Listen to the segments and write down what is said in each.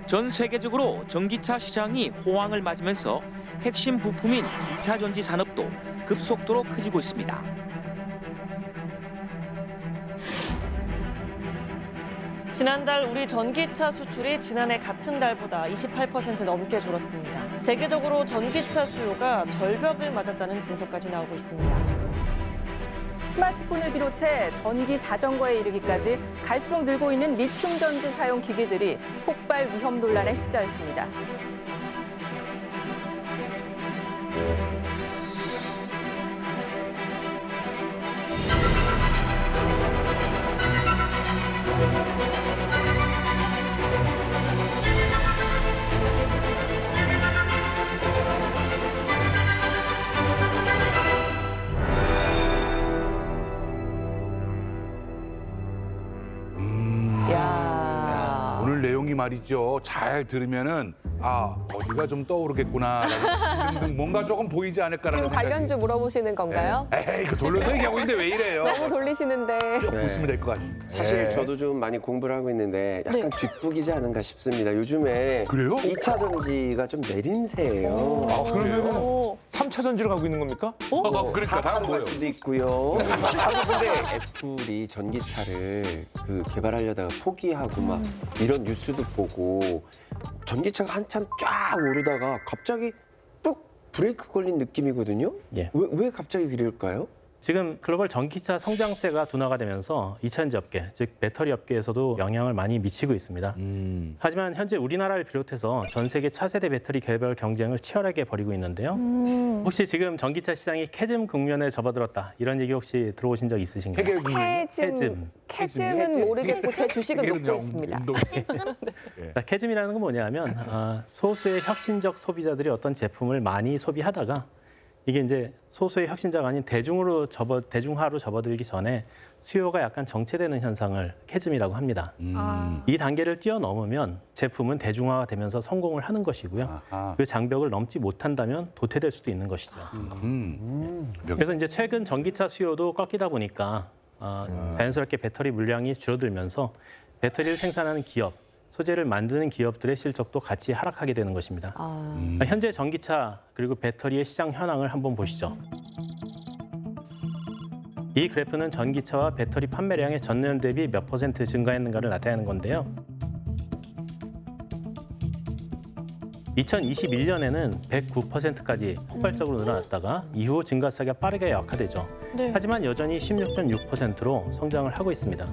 전 세계적으로 전기차 시장이 호황을 맞으면서 핵심 부품인 2차 전지 산업도 급속도로 커지고 있습니다. 지난달 우리 전기차 수출이 지난해 같은 달보다 28% 넘게 줄었습니다. 세계적으로 전기차 수요가 절벽을 맞았다는 분석까지 나오고 있습니다. 스마트폰을 비롯해 전기 자전거에 이르기까지 갈수록 늘고 있는 리튬 전지 사용 기기들이 폭발 위험 논란에 휩싸였습니다. 오늘 내용이 말이죠. 잘 들으면은 어디가 좀 떠오르겠구나라는 등등 뭔가 조금 보이지 않을까라는 지금 관련주 물어보시는 건가요? 에이, 그 돌려서 얘기하고 있는데 왜 이래요? 너무 돌리시는데. 쭉 보시면 될 것 같습니다. 사실 저도 좀 많이 공부를 하고 있는데 약간 뒷북이지 않은가 싶습니다. 요즘에 그래요? 2차 전지가 좀 내림세예요. 그러면은 3차 전지로 가고 있는 겁니까? 그러니까 다음 4차로 뭐예요? 갈 수도 있고요. 근데 애플이 전기차를 개발하려다가 포기하고 막 이런 뉴스도 보고 전기차가 한참 쫙 오르다가 갑자기 뚝 브레이크 걸린 느낌이거든요. 예. 왜 갑자기 그럴까요? 지금 글로벌 전기차 성장세가 둔화가 되면서 2차전지 업계, 즉 배터리 업계에서도 영향을 많이 미치고 있습니다. 하지만 현재 우리나라를 비롯해서 전 세계 차세대 배터리 개발 경쟁을 치열하게 벌이고 있는데요. 혹시 지금 전기차 시장이 캐즘 국면에 접어들었다 이런 얘기 혹시 들어보신 적 있으신가요? 캐즘은 모르겠고 제 주식은 놓고 있습니다. 자, 캐즘이라는 건 뭐냐면 소수의 혁신적 소비자들이 어떤 제품을 많이 소비하다가 이게 이제 소수의 혁신자가 아닌 대중화로 접어들기 전에 수요가 약간 정체되는 현상을 캐즘이라고 합니다. 이 단계를 뛰어넘으면 제품은 대중화가 되면서 성공을 하는 것이고요. 그 장벽을 넘지 못한다면 도태될 수도 있는 것이죠. 그래서 이제 최근 전기차 수요도 꺾이다 보니까 자연스럽게 배터리 물량이 줄어들면서 배터리를 생산하는 기업, 소재를 만드는 기업들의 실적도 같이 하락하게 되는 것입니다. 현재 전기차 그리고 배터리의 시장 현황을 한번 보시죠. 이 그래프는 전기차와 배터리 판매량의 전년 대비 몇 % 증가했는가를 나타내는 건데요. 2021년에는 109%까지 폭발적으로 늘어났다가 이후 증가세가 빠르게 약화되죠. 하지만 여전히 16.6%로 성장을 하고 있습니다.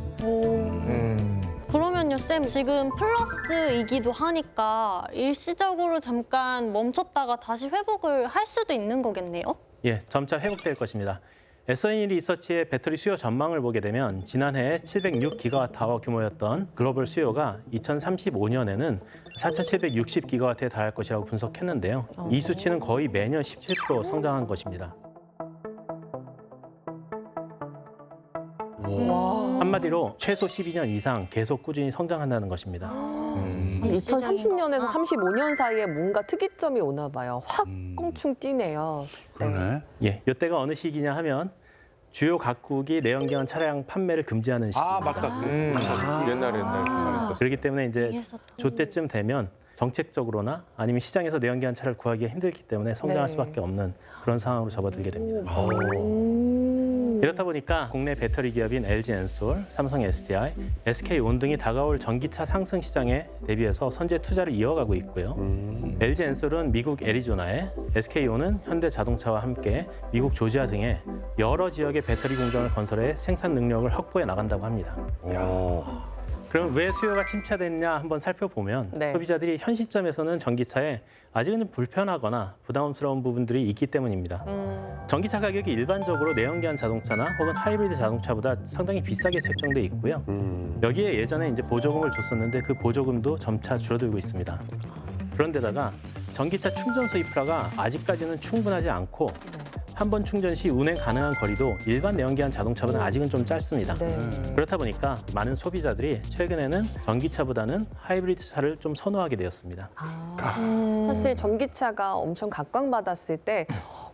그러면요, 쌤, 지금 플러스이기도 하니까 일시적으로 잠깐 멈췄다가 다시 회복을 할 수도 있는 거겠네요? 예, 점차 회복될 것입니다. S&P 리서치의 배터리 수요 전망을 보게 되면 지난해 706기가와트 규모였던 글로벌 수요가 2035년에는 4,760기가와트에 달할 것이라고 분석했는데요. 이 수치는 거의 매년 17% 성장한 것입니다. 한마디로 최소 12년 이상 계속 꾸준히 성장한다는 것입니다. 2030년에서 35년 사이에 뭔가 특이점이 오나 봐요. 확 껑충 뛰네요. 그러네. 예, 이때가 어느 시기냐 하면 주요 각국이 내연기관 차량 판매를 금지하는 시기입니다. 맞다. 옛날에 말했었어. 그렇기 때문에 이제 위에서 또. 저때쯤 되면 정책적으로나 아니면 시장에서 내연기관 차를 구하기가 힘들기 때문에 성장할 네. 수밖에 없는 그런 상황으로 접어들게 됩니다. 이렇다 보니까 국내 배터리 기업인 LG 엔솔, 삼성 SDI, SK온 등이 다가올 전기차 상승 시장에 대비해서 선제 투자를 이어가고 있고요. LG 엔솔은 미국 애리조나에, SK온은 현대 자동차와 함께 미국 조지아 등의 여러 지역의 배터리 공장을 건설해 생산 능력을 확보해 나간다고 합니다. 그럼 왜 수요가 침체됐냐 한번 살펴보면 네. 소비자들이 현 시점에서는 전기차에 아직은 좀 불편하거나 부담스러운 부분들이 있기 때문입니다. 전기차 가격이 일반적으로 내연기관 자동차나 혹은 하이브리드 자동차보다 상당히 비싸게 책정돼 있고요. 여기에 예전에 이제 보조금을 줬었는데 그 보조금도 점차 줄어들고 있습니다. 그런데다가 전기차 충전소 인프라가 아직까지는 충분하지 않고 한 번 충전 시 운행 가능한 거리도 일반 내연기관 자동차보다는 아직은 좀 짧습니다. 네. 그렇다 보니까 많은 소비자들이 최근에는 전기차보다는 하이브리드 차를 좀 선호하게 되었습니다. 사실 전기차가 엄청 각광받았을 때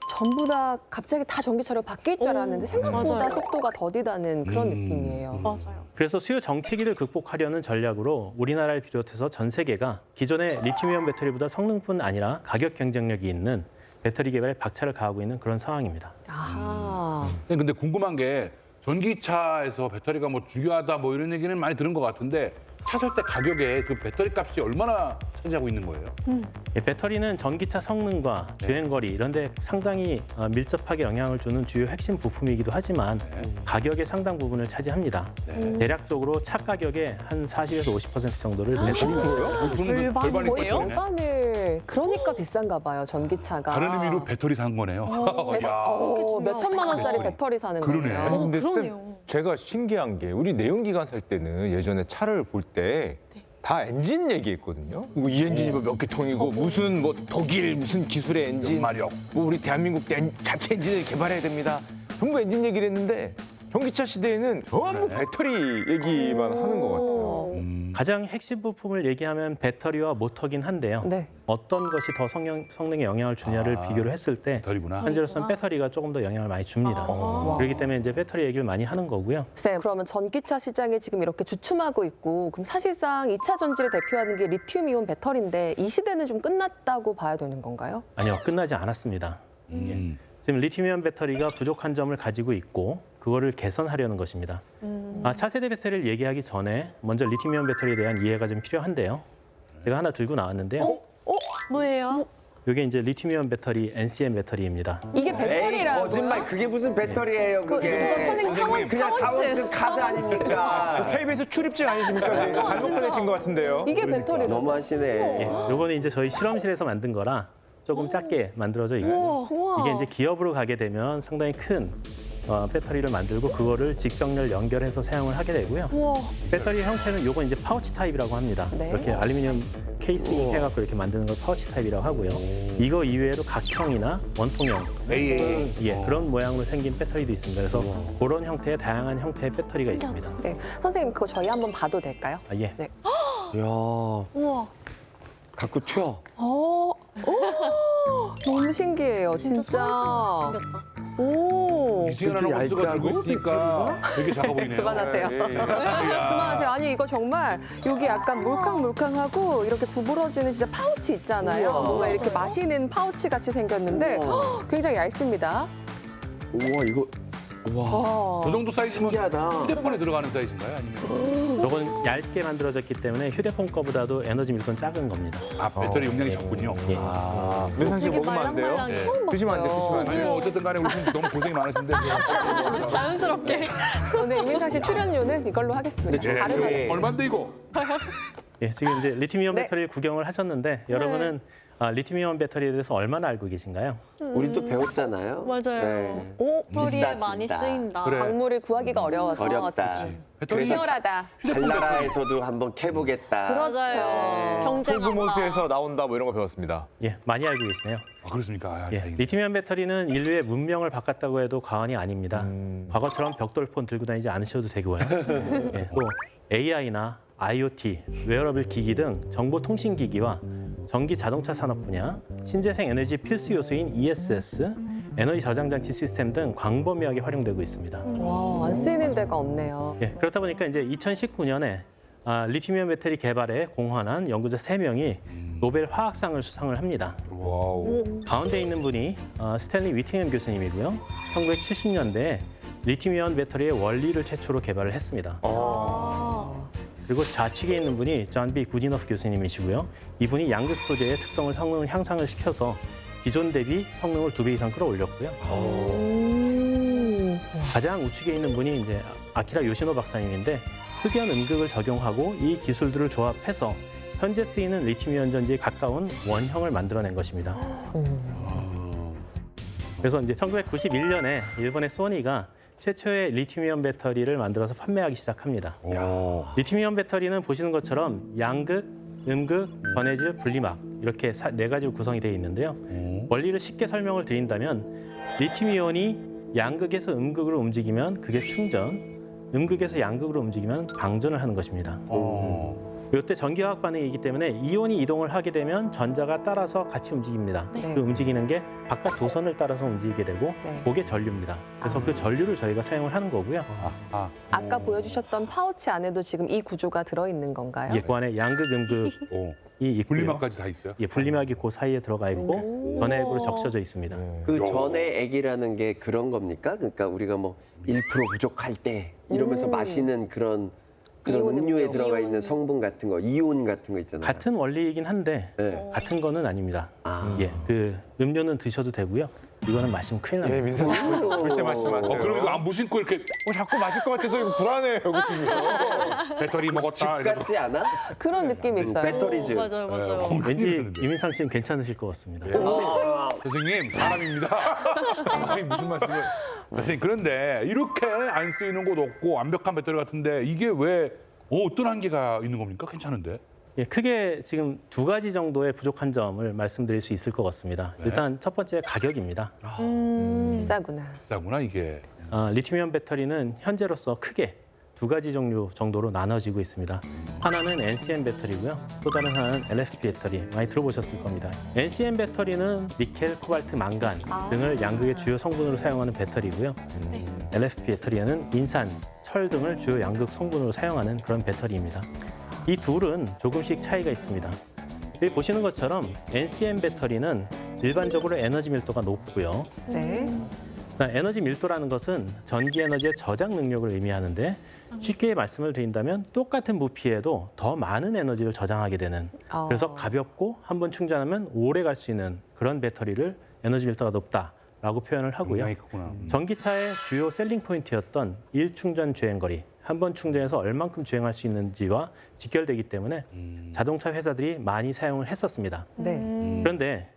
전부 다 갑자기 다 전기차로 바뀔 줄 알았는데 생각보다 맞아요. 속도가 더디다는 그런 느낌이에요. 맞아요. 그래서 수요 정체기를 극복하려는 전략으로 우리나라를 비롯해서 전 세계가 기존의 리튬이온 배터리보다 성능뿐 아니라 가격 경쟁력이 있는 배터리 개발에 박차를 가하고 있는 그런 상황입니다. 아하. 근데 궁금한 게 전기차에서 배터리가 뭐 중요하다 뭐 이런 얘기는 많이 들은 것 같은데 차 살 때 가격에 그 배터리 값이 얼마나 차지하고 있는 거예요? 예, 배터리는 전기차 성능과 주행거리 이런 데 상당히 밀접하게 영향을 주는 주요 핵심 부품이기도 하지만 가격의 상당 부분을 차지합니다. 대략적으로 차 가격의 한 40에서 50% 정도를 배터리 절반이 거의 거예요? 절반을 그러니까 비싼가 봐요, 전기차가. 다른 의미로 배터리 사는 거네요. 야. 몇 천만 원짜리 배터리 사는 그러네. 거네요. 아니 근데 그러네요. 쌤, 제가 신기한 게 우리 내연기관 살 때는 예전에 차를 볼 때 다 엔진 얘기했거든요. 뭐이 엔진이 몇 개 통이고 무슨 뭐 독일 무슨 기술의 엔진, 연마력. 뭐 우리 대한민국 자체 엔진을 개발해야 됩니다. 전부 엔진 얘기를 했는데 전기차 시대에는 전부 배터리 얘기만 하는 것 같아요. 가장 핵심 부품을 얘기하면 배터리와 모터긴 한데요. 네. 어떤 것이 더 성능에 영향을 주냐를 비교를 했을 때 배터리구나. 현재로서는 배터리가 조금 더 영향을 많이 줍니다. 그렇기 때문에 이제 배터리 얘기를 많이 하는 거고요. 쌤, 그러면 전기차 시장이 지금 이렇게 주춤하고 있고 그럼 사실상 2차 전지를 대표하는 게 리튬이온 배터리인데 이 시대는 좀 끝났다고 봐야 되는 건가요? 아니요, 끝나지 않았습니다. 예. 지금 리튬이온 배터리가 부족한 점을 가지고 있고 그거를 개선하려는 것입니다. 차세대 배터리를 얘기하기 전에 먼저 리튬이온 배터리에 대한 이해가 좀 필요한데요. 제가 하나 들고 나왔는데요. 뭐예요? 이게 이제 리튬이온 배터리 NCM 배터리입니다. 이게 배터리라고요? 거짓말. 그게 무슨 배터리예요, 그게. 선생님 사원, 그냥 사원증 카드 아닙니까? KBS 출입증 아니십니까? 잘못 보내신 것 같은데요. 이게 배터리라고? 너무하시네. 예, 요거는 이제 저희 실험실에서 만든 거라 조금 작게 만들어져 있고요. 이게 이제 기업으로 가게 되면 상당히 큰 배터리를 만들고 그거를 직병렬 연결해서 사용을 하게 되고요. 배터리 형태는 요건 이제 파우치 타입이라고 합니다. 네. 이렇게 알루미늄 케이싱 해갖고 이렇게 만드는 걸 파우치 타입이라고 하고요. 이거 이외에도 각형이나 원통형 예, 그런 모양으로 생긴 배터리도 있습니다. 그래서 그런 형태의 다양한 형태의 배터리가 있습니다. 네. 선생님 그거 저희 한번 봐도 될까요? 예. 네. 이야, 우와. 갖고 튀어. 너무 신기해요, 진짜. 생겼다. 오. 이승현 그렇게 아나운서가 들고 얇다고? 있으니까 되게 작아 보이네요. 그만하세요. 그만하세요. 아니 이거 정말 여기 약간 몰캉몰캉하고 이렇게 구부러지는 진짜 파우치 있잖아요. 뭔가 이렇게 마시는 파우치 같이 생겼는데 굉장히 얇습니다. 우와, 이거. 우와. 와. 저 정도 사이즈면 신기하다. 휴대폰에 들어가는 사이즈인가요? 아니면 요건 얇게 만들어졌기 때문에 휴대폰 거보다도 에너지 밀도는 작은 겁니다. 배터리 용량이 적군요. 예. 민상 씨 되게 먹으면 안 돼요? 말랑말랑해. 예. 처음 드시면 안 돼, 드시면 안 아니 돼요. 뭐 어쨌든 간에 우리 너무 고생이 많으신데 자연스럽게. 오늘 이민상 씨 출연료는 이걸로 하겠습니다. 다른 거 얼마인데 이거? 예, 지금 이제 리튬이온 네. 배터리를 구경을 하셨는데 여러분은 리튬이온 배터리에 대해서 얼마나 알고 계신가요? 우리도 배웠잖아요. 맞아요. 네. 배터리에 비싸진다. 많이 쓰인다. 그래. 광물을 구하기가 어려워서 어렵다. 그래서 리얼하다. 달나라에서도 한번 캐보겠다. 맞아요. 경쟁 소규모수에서 나온다 뭐 이런 거 배웠습니다. 예, 많이 알고 계시네요. 아, 그렇습니까? 아, 예, 다행이네. 리튬이온 배터리는 인류의 문명을 바꿨다고 해도 과언이 아닙니다. 과거처럼 벽돌폰 들고 다니지 않으셔도 되고요. 예, 또 AI나 IoT, 웨어러블 기기 등 정보통신기기와 전기 자동차 산업 분야, 신재생 에너지 필수 요소인 ESS, 에너지 저장 장치 시스템 등 광범위하게 활용되고 있습니다. 와, 안 쓰이는 데가 없네요. 예, 그렇다 보니까 이제 2019년에 리튬이온 배터리 개발에 공헌한 연구자 3명이 노벨 화학상을 수상을 합니다. 와우. 가운데 있는 분이 스탠리 위팅엄 교수님이고요. 1970년대에 리튬이온 배터리의 원리를 최초로 개발을 했습니다. 그리고 좌측에 있는 분이 존 B 구디너프 교수님이시고요. 이분이 양극 소재의 특성을 성능을 향상을 시켜서 기존 대비 성능을 2배 이상 끌어올렸고요. 가장 우측에 있는 분이 이제 아키라 요시노 박사님인데 흑연 음극을 적용하고 이 기술들을 조합해서 현재 쓰이는 리튬이온 전지에 가까운 원형을 만들어낸 것입니다. 그래서 이제 1991년에 일본의 소니가 최초의 리튬이온 배터리를 만들어서 판매하기 시작합니다. 리튬이온 배터리는 보시는 것처럼 양극, 음극, 전해질, 분리막 이렇게 4가지로 구성이 되어 있는데요. 원리를 쉽게 설명을 드린다면 리튬이온이 양극에서 음극으로 움직이면 그게 충전, 음극에서 양극으로 움직이면 방전을 하는 것입니다. 이때 전기화학 반응이기 때문에 이온이 이동을 하게 되면 전자가 따라서 같이 움직입니다. 네. 그 움직이는 게 바깥 도선을 따라서 움직이게 되고 네. 그게 전류입니다. 그래서 그 전류를 저희가 사용을 하는 거고요. 아까 보여주셨던 파우치 안에도 지금 이 구조가 들어있는 건가요? 예, 그 안에 양극, 음극이 있고요. 분리막까지 다 있어요? 예, 분리막이 그 사이에 들어가 있고 전해액으로 적셔져 있습니다. 그 전해액이라는 게 그런 겁니까? 그러니까 우리가 뭐 1% 부족할 때 이러면서 마시는 그런 이온 음료에 음료. 들어가 있는 성분 같은 거, 이온 같은 거 있잖아요. 같은 원리이긴 한데 네. 같은 거는 아닙니다. 아. 예, 그 음료는 드셔도 되고요. 이거는 마시면 큰일 납니다. 예, 민상 씨 절대 마시지 마세요. 그럼 이거 안 무심코 이렇게 자꾸 마실 것 같아서 이거 불안해요. 배터리 먹었다. 이러고. 같지 않아? 그런 느낌이 있어요. 배터리즈. 맞아요, 맞아요. 왠지 이민상 씨는 괜찮으실 것 같습니다. 선생님 사람입니다. 아니, 무슨 말씀을? 선생님 그런데 이렇게 안 쓰이는 곳 없고 완벽한 배터리 같은데 이게 왜 어떤 한계가 있는 겁니까? 괜찮은데? 예, 크게 지금 두 가지 정도의 부족한 점을 말씀드릴 수 있을 것 같습니다. 네. 일단 첫 번째 가격입니다. 비싸구나. 비싸구나 이게. 리튬이온 배터리는 현재로서 크게 두 가지 종류 정도로 나눠지고 있습니다. 하나는 NCM 배터리고요. 또 다른 하나는 LFP 배터리. 많이 들어보셨을 겁니다. NCM 배터리는 니켈, 코발트, 망간 등을 양극의 주요 성분으로 사용하는 배터리고요. LFP 배터리에는 인산, 철 등을 주요 양극 성분으로 사용하는 그런 배터리입니다. 이 둘은 조금씩 차이가 있습니다. 여기 보시는 것처럼 NCM 배터리는 일반적으로 에너지 밀도가 높고요. 네. 에너지 밀도라는 것은 전기 에너지의 저장 능력을 의미하는데 쉽게 말씀을 드린다면 똑같은 부피에도 더 많은 에너지를 저장하게 되는 그래서 가볍고 한번 충전하면 오래 갈 수 있는 그런 배터리를 에너지 밀도가 높다라고 표현을 하고요. 굉장히 크구나. 전기차의 주요 셀링 포인트였던 1충전 주행거리, 한 번 충전해서 얼만큼 주행할 수 있는지와 직결되기 때문에 자동차 회사들이 많이 사용을 했었습니다. 네. 그런데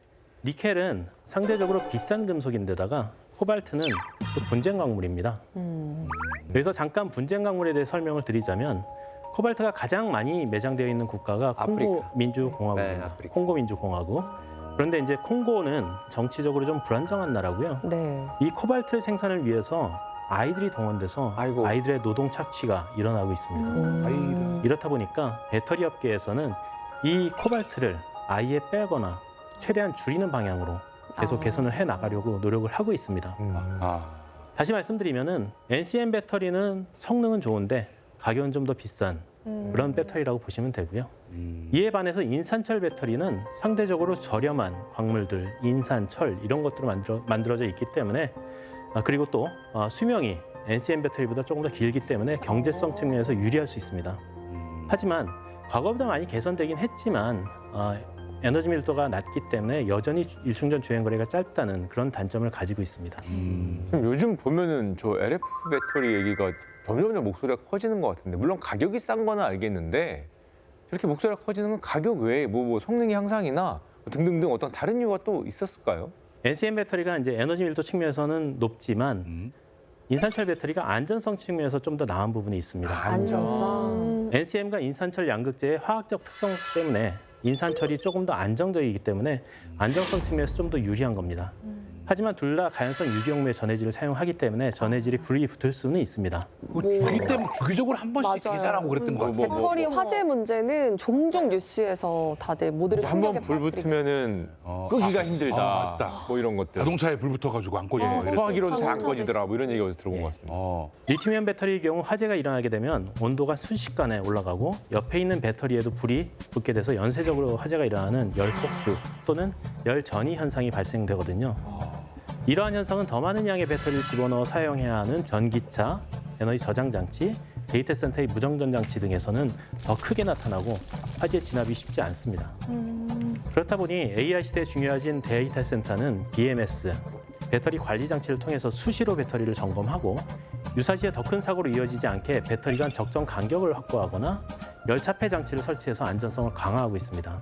니켈은 상대적으로 비싼 금속인데다가 코발트는 또 분쟁 광물입니다. 그래서 잠깐 분쟁 광물에 대해 설명을 드리자면 코발트가 가장 많이 매장되어 있는 국가가 콩고 민주공화국입니다. 네, 아프리카. 콩고 민주공화국. 그런데 이제 콩고는 정치적으로 좀 불안정한 나라고요. 네. 이 코발트 생산을 위해서 아이들이 동원돼서 아이고. 아이들의 노동 착취가 일어나고 있습니다. 이렇다 보니까 배터리 업계에서는 이 코발트를 아예 빼거나 최대한 줄이는 방향으로 계속 개선을 해 나가려고 노력을 하고 있습니다. 다시 말씀드리면은 NCM 배터리는 성능은 좋은데 가격은 좀 더 비싼 그런 배터리라고 보시면 되고요. 이에 반해서 인산철 배터리는 상대적으로 저렴한 광물들, 인산, 철 이런 것들로 만들어져 있기 때문에 그리고 또 수명이 NCM 배터리보다 조금 더 길기 때문에 경제성 측면에서 유리할 수 있습니다. 하지만 과거보다 많이 개선되긴 했지만 에너지 밀도가 낮기 때문에 여전히 일충전 주행거리가 짧다는 그런 단점을 가지고 있습니다. 지금 요즘 보면은 저 LFP 배터리 얘기가 점점 목소리가 커지는 것 같은데 물론 가격이 싼 거는 알겠는데 저렇게 목소리가 커지는 건 가격 외에 뭐 성능 향상이나 등등등 어떤 다른 이유가 또 있었을까요? NCM 배터리가 이제 에너지 밀도 측면에서는 높지만 인산철 배터리가 안전성 측면에서 좀 더 나은 부분이 있습니다. 안전성. NCM과 인산철 양극재의 화학적 특성 때문에 인산철이 조금 더 안정적이기 때문에 안정성 측면에서 좀 더 유리한 겁니다. 하지만 둘 다 가연성 유기용매 전해질을 사용하기 때문에 전해질이 불이 붙을 수는 있습니다. 주기 때문에 주기적으로 한 번씩 맞아요. 계산하고 그랬던 것 같아요. 배터리 화재 문제는 종종 뉴스에서 다들 모두를 한 번 충격에 불 빠뜨리게. 붙으면은 끄기가 힘들다. 맞다. 뭐 이런 것들. 자동차에 불 붙어가지고 안 꺼지는 거. 소화기로도 잘 안 꺼지더라. 뭐 이런 얘기가 어디서 들어본 것 같습니다. 리튬이온 배터리의 경우 화재가 일어나게 되면 온도가 순식간에 올라가고 옆에 있는 배터리에도 불이 붙게 돼서 연쇄적으로 화재가 일어나는 열폭주 또는 열전이 현상이 발생되거든요. 이러한 현상은 더 많은 양의 배터리를 집어넣어 사용해야 하는 전기차, 에너지 저장 장치, 데이터 센터의 무정전 장치 등에서는 더 크게 나타나고 화재 진압이 쉽지 않습니다. 그렇다 보니 AI 시대에 중요해진 데이터 센터는 BMS, 배터리 관리 장치를 통해서 수시로 배터리를 점검하고 유사시에 더 큰 사고로 이어지지 않게 배터리 간 적정 간격을 확보하거나 열차폐 장치를 설치해서 안전성을 강화하고 있습니다.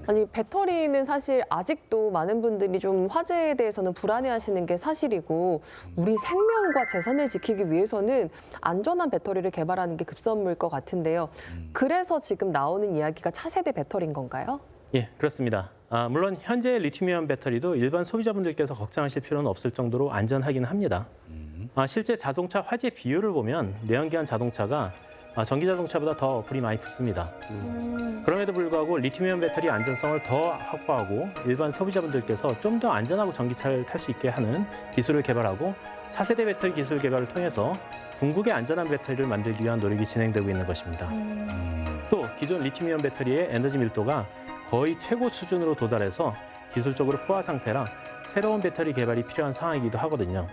아니 배터리는 사실 아직도 많은 분들이 좀 화재에 대해서는 불안해하시는 게 사실이고 우리 생명과 재산을 지키기 위해서는 안전한 배터리를 개발하는 게 급선무일 것 같은데요. 그래서 지금 나오는 이야기가 차세대 배터리인 건가요? 예, 그렇습니다. 물론 현재 리튬이온 배터리도 일반 소비자분들께서 걱정하실 필요는 없을 정도로 안전하기는 합니다. 실제 자동차 화재 비율을 보면 내연기관 자동차가 전기 자동차보다 더 불이 많이 붙습니다. 그럼에도 불구하고 리튬이온 배터리 안전성을 더 확보하고 일반 소비자분들께서 좀 더 안전하고 전기차를 탈 수 있게 하는 기술을 개발하고 차세대 배터리 기술 개발을 통해서 궁극의 안전한 배터리를 만들기 위한 노력이 진행되고 있는 것입니다. 또 기존 리튬이온 배터리의 에너지 밀도가 거의 최고 수준으로 도달해서 기술적으로 포화 상태라 새로운 배터리 개발이 필요한 상황이기도 하거든요.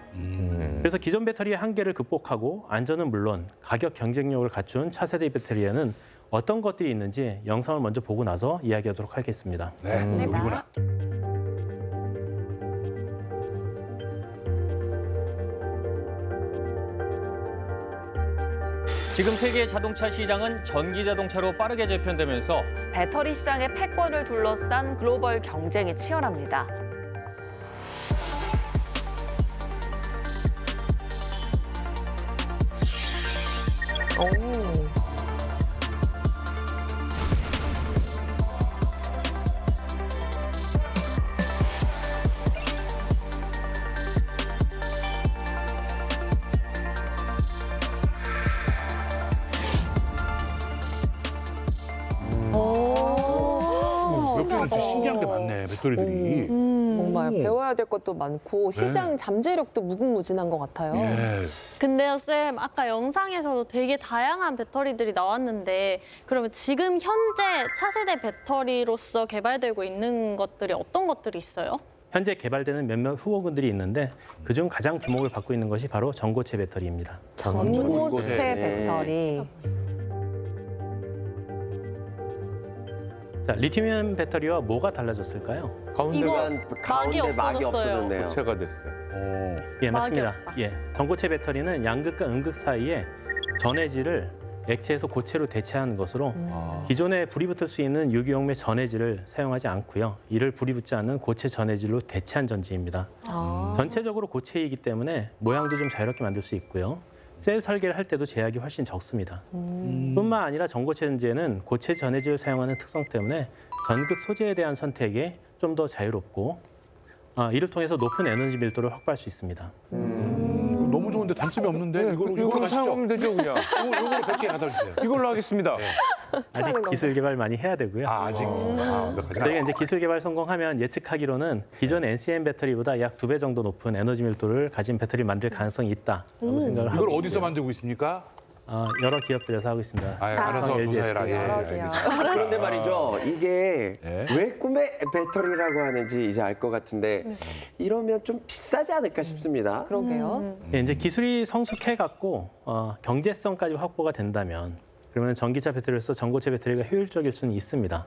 그래서 기존 배터리의 한계를 극복하고 안전은 물론 가격 경쟁력을 갖춘 차세대 배터리에는 어떤 것들이 있는지 영상을 먼저 보고 나서 이야기하도록 하겠습니다. 네, 여기구나. 지금 세계 자동차 시장은 전기 자동차로 빠르게 재편되면서 배터리 시장의 패권을 둘러싼 글로벌 경쟁이 치열합니다. 옆에는 좀 신기한 게 많네, 배터리들이. 정말 배워야 될 것도 많고 시장 잠재력도 무궁무진한 것 같아요. 예. 근데요, 쌤, 아까 영상에서도 되게 다양한 배터리들이 나왔는데 그러면 지금 현재 차세대 배터리로서 개발되고 있는 것들이 어떤 것들이 있어요? 현재 개발되는 몇몇 후보군들이 있는데 그중 가장 주목을 받고 있는 것이 바로 전고체 배터리입니다. 전고체 네. 배터리. 자, 리튬이온 배터리와 뭐가 달라졌을까요? 가운데가 가운데 막이 없어졌어요. 없어졌네요. 고체가 됐어요. 예, 맞습니다. 없다. 예, 전고체 배터리는 양극과 음극 사이에 전해질을 액체에서 고체로 대체하는 것으로 기존에 불이 붙을 수 있는 유기용매 전해질을 사용하지 않고요. 이를 불이 붙지 않는 고체 전해질로 대체한 전지입니다. 전체적으로 고체이기 때문에 모양도 좀 자유롭게 만들 수 있고요. 셀 설계를 할 때도 제약이 훨씬 적습니다. 뿐만 아니라 전고체 전지에는 고체 전해질을 사용하는 특성 때문에 전극 소재에 대한 선택에 좀 더 자유롭고 이를 통해서 높은 에너지 밀도를 확보할 수 있습니다. 너무 좋은데 단점이 없는데 이걸로 가시죠. 사용하면 되죠, 그냥. 이걸로 100개 갖다 주세요. 이걸로 하겠습니다. 아직 기술 개발 많이 해야 되고요. 아직 완벽하지 않아. 저희가 이제 기술 개발 성공하면 예측하기로는 기존 NCM 배터리보다 약 2배 정도 높은 에너지 밀도를 가진 배터리를 만들 가능성이 있다라고 생각을 하고 이걸 어디서 있고요. 만들고 있습니까? 여러 기업들에서 하고 있습니다. 알아서 LG, 조사해라. 예, 여러 알겠습니다. 그런데 말이죠, 이게 네. 왜 꿈의 배터리라고 하는지 이제 알 것 같은데 이러면 좀 비싸지 않을까 싶습니다. 그러게요. 예, 이제 기술이 성숙해 갖고 경제성까지 확보가 된다면 그러면 전기차 배터리로서 전고체 배터리가 효율적일 수는 있습니다.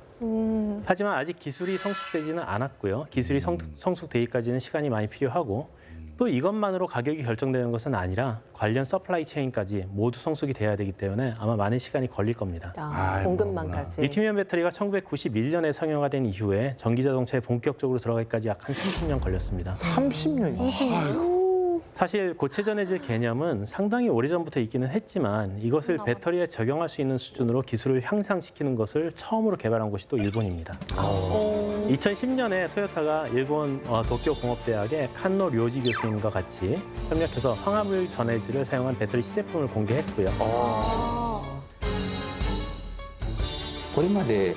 하지만 아직 기술이 성숙되지는 않았고요. 기술이 성숙되기까지는 시간이 많이 필요하고 또 이것만으로 가격이 결정되는 것은 아니라 관련 서플라이 체인까지 모두 성숙이 돼야 되기 때문에 아마 많은 시간이 걸릴 겁니다. 공급망까지. 리튬이온 배터리가 1991년에 상용화 된 이후에 전기 자동차에 본격적으로 들어가기까지 약 한 30년 걸렸습니다. 30년이요? 사실 고체 전해질 개념은 상당히 오래전부터 있기는 했지만 이것을 배터리에 적용할 수 있는 수준으로 기술을 향상시키는 것을 처음으로 개발한 곳이 또 일본입니다. 2010년에 토요타가 일본 도쿄 공업대학의 칸노 료지 교수님과 같이 협력해서 황화물 전해질을 사용한 배터리 시제품을 공개했고요. これまで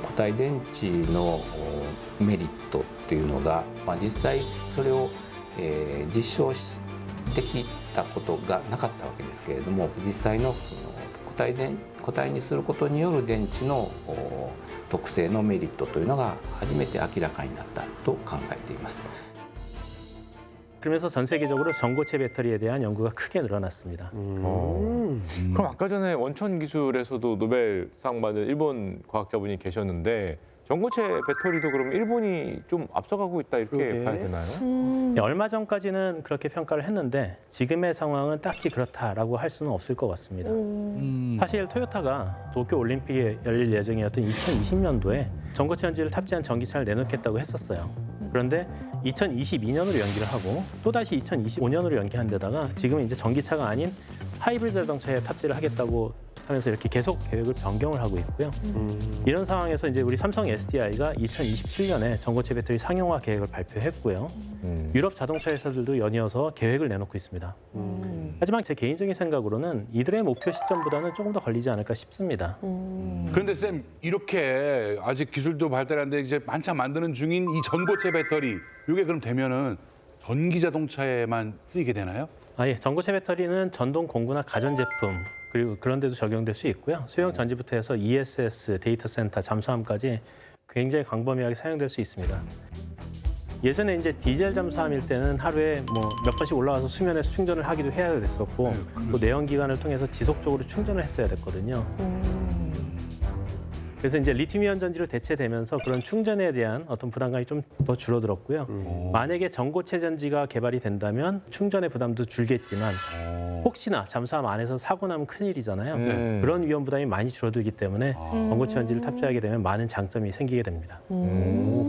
固体電池のメリットっていうのが、実際それを、実証できたことがなかったわけですけれども、実際の固体にすることによる電池の特性のメリットというのが初めて明らかになったと考えています。 그러면서 전 세계적으로 전고체 배터리에 대한 연구가 크게 늘어났습니다. 그럼 아까 전에 원천 기술에서도 노벨상 받은 일본 과학자분이 계셨는데 전고체 배터리도 그럼 일본이 좀 앞서가고 있다 이렇게 봐야 되나요? 얼마 전까지는 그렇게 평가를 했는데 지금의 상황은 딱히 그렇다라고 할 수는 없을 것 같습니다. 사실 토요타가 도쿄 올림픽에 열릴 예정이었던 2020년도에 전고체 전지를 탑재한 전기차를 내놓겠다고 했었어요. 그런데 2022년으로 연기를 하고 또다시 2025년으로 연기한 데다가 지금은 이제 전기차가 아닌 하이브리드 자동차에 탑재를 하겠다고 하면서 이렇게 계속 계획을 변경을 하고 있고요. 이런 상황에서 이제 우리 삼성 SDI가 2027년에 전고체 배터리 상용화 계획을 발표했고요. 유럽 자동차 회사들도 연이어서 계획을 내놓고 있습니다. 하지만 제 개인적인 생각으로는 이들의 목표 시점보다는 조금 더 걸리지 않을까 싶습니다. 그런데 쌤, 이렇게 아직 기술도 발달하는데 이제 한참 만드는 중인 이 전고체 배터리, 이게 그럼 되면은 전기 자동차에만 쓰이게 되나요? 예. 전고체 배터리는 전동 공구나 가전제품 그리고 그런 데도 적용될 수 있고요. 소형 전지부터 해서 ESS, 데이터 센터, 잠수함까지 굉장히 광범위하게 사용될 수 있습니다. 예전에 이제 디젤 잠수함일 때는 하루에 뭐 몇 번씩 올라가서 수면에서 충전을 하기도 해야 됐었고 또 내연기관을 통해서 지속적으로 충전을 했어야 됐거든요. 그래서 이제 리튬이온 전지로 대체되면서 그런 충전에 대한 어떤 부담감이 좀 더 줄어들었고요. 만약에 전고체 전지가 개발이 된다면 충전의 부담도 줄겠지만 혹시나 잠수함 안에서 사고 나면 큰일이잖아요. 그런 위험 부담이 많이 줄어들기 때문에 전고체 전지를 탑재하게 되면 많은 장점이 생기게 됩니다.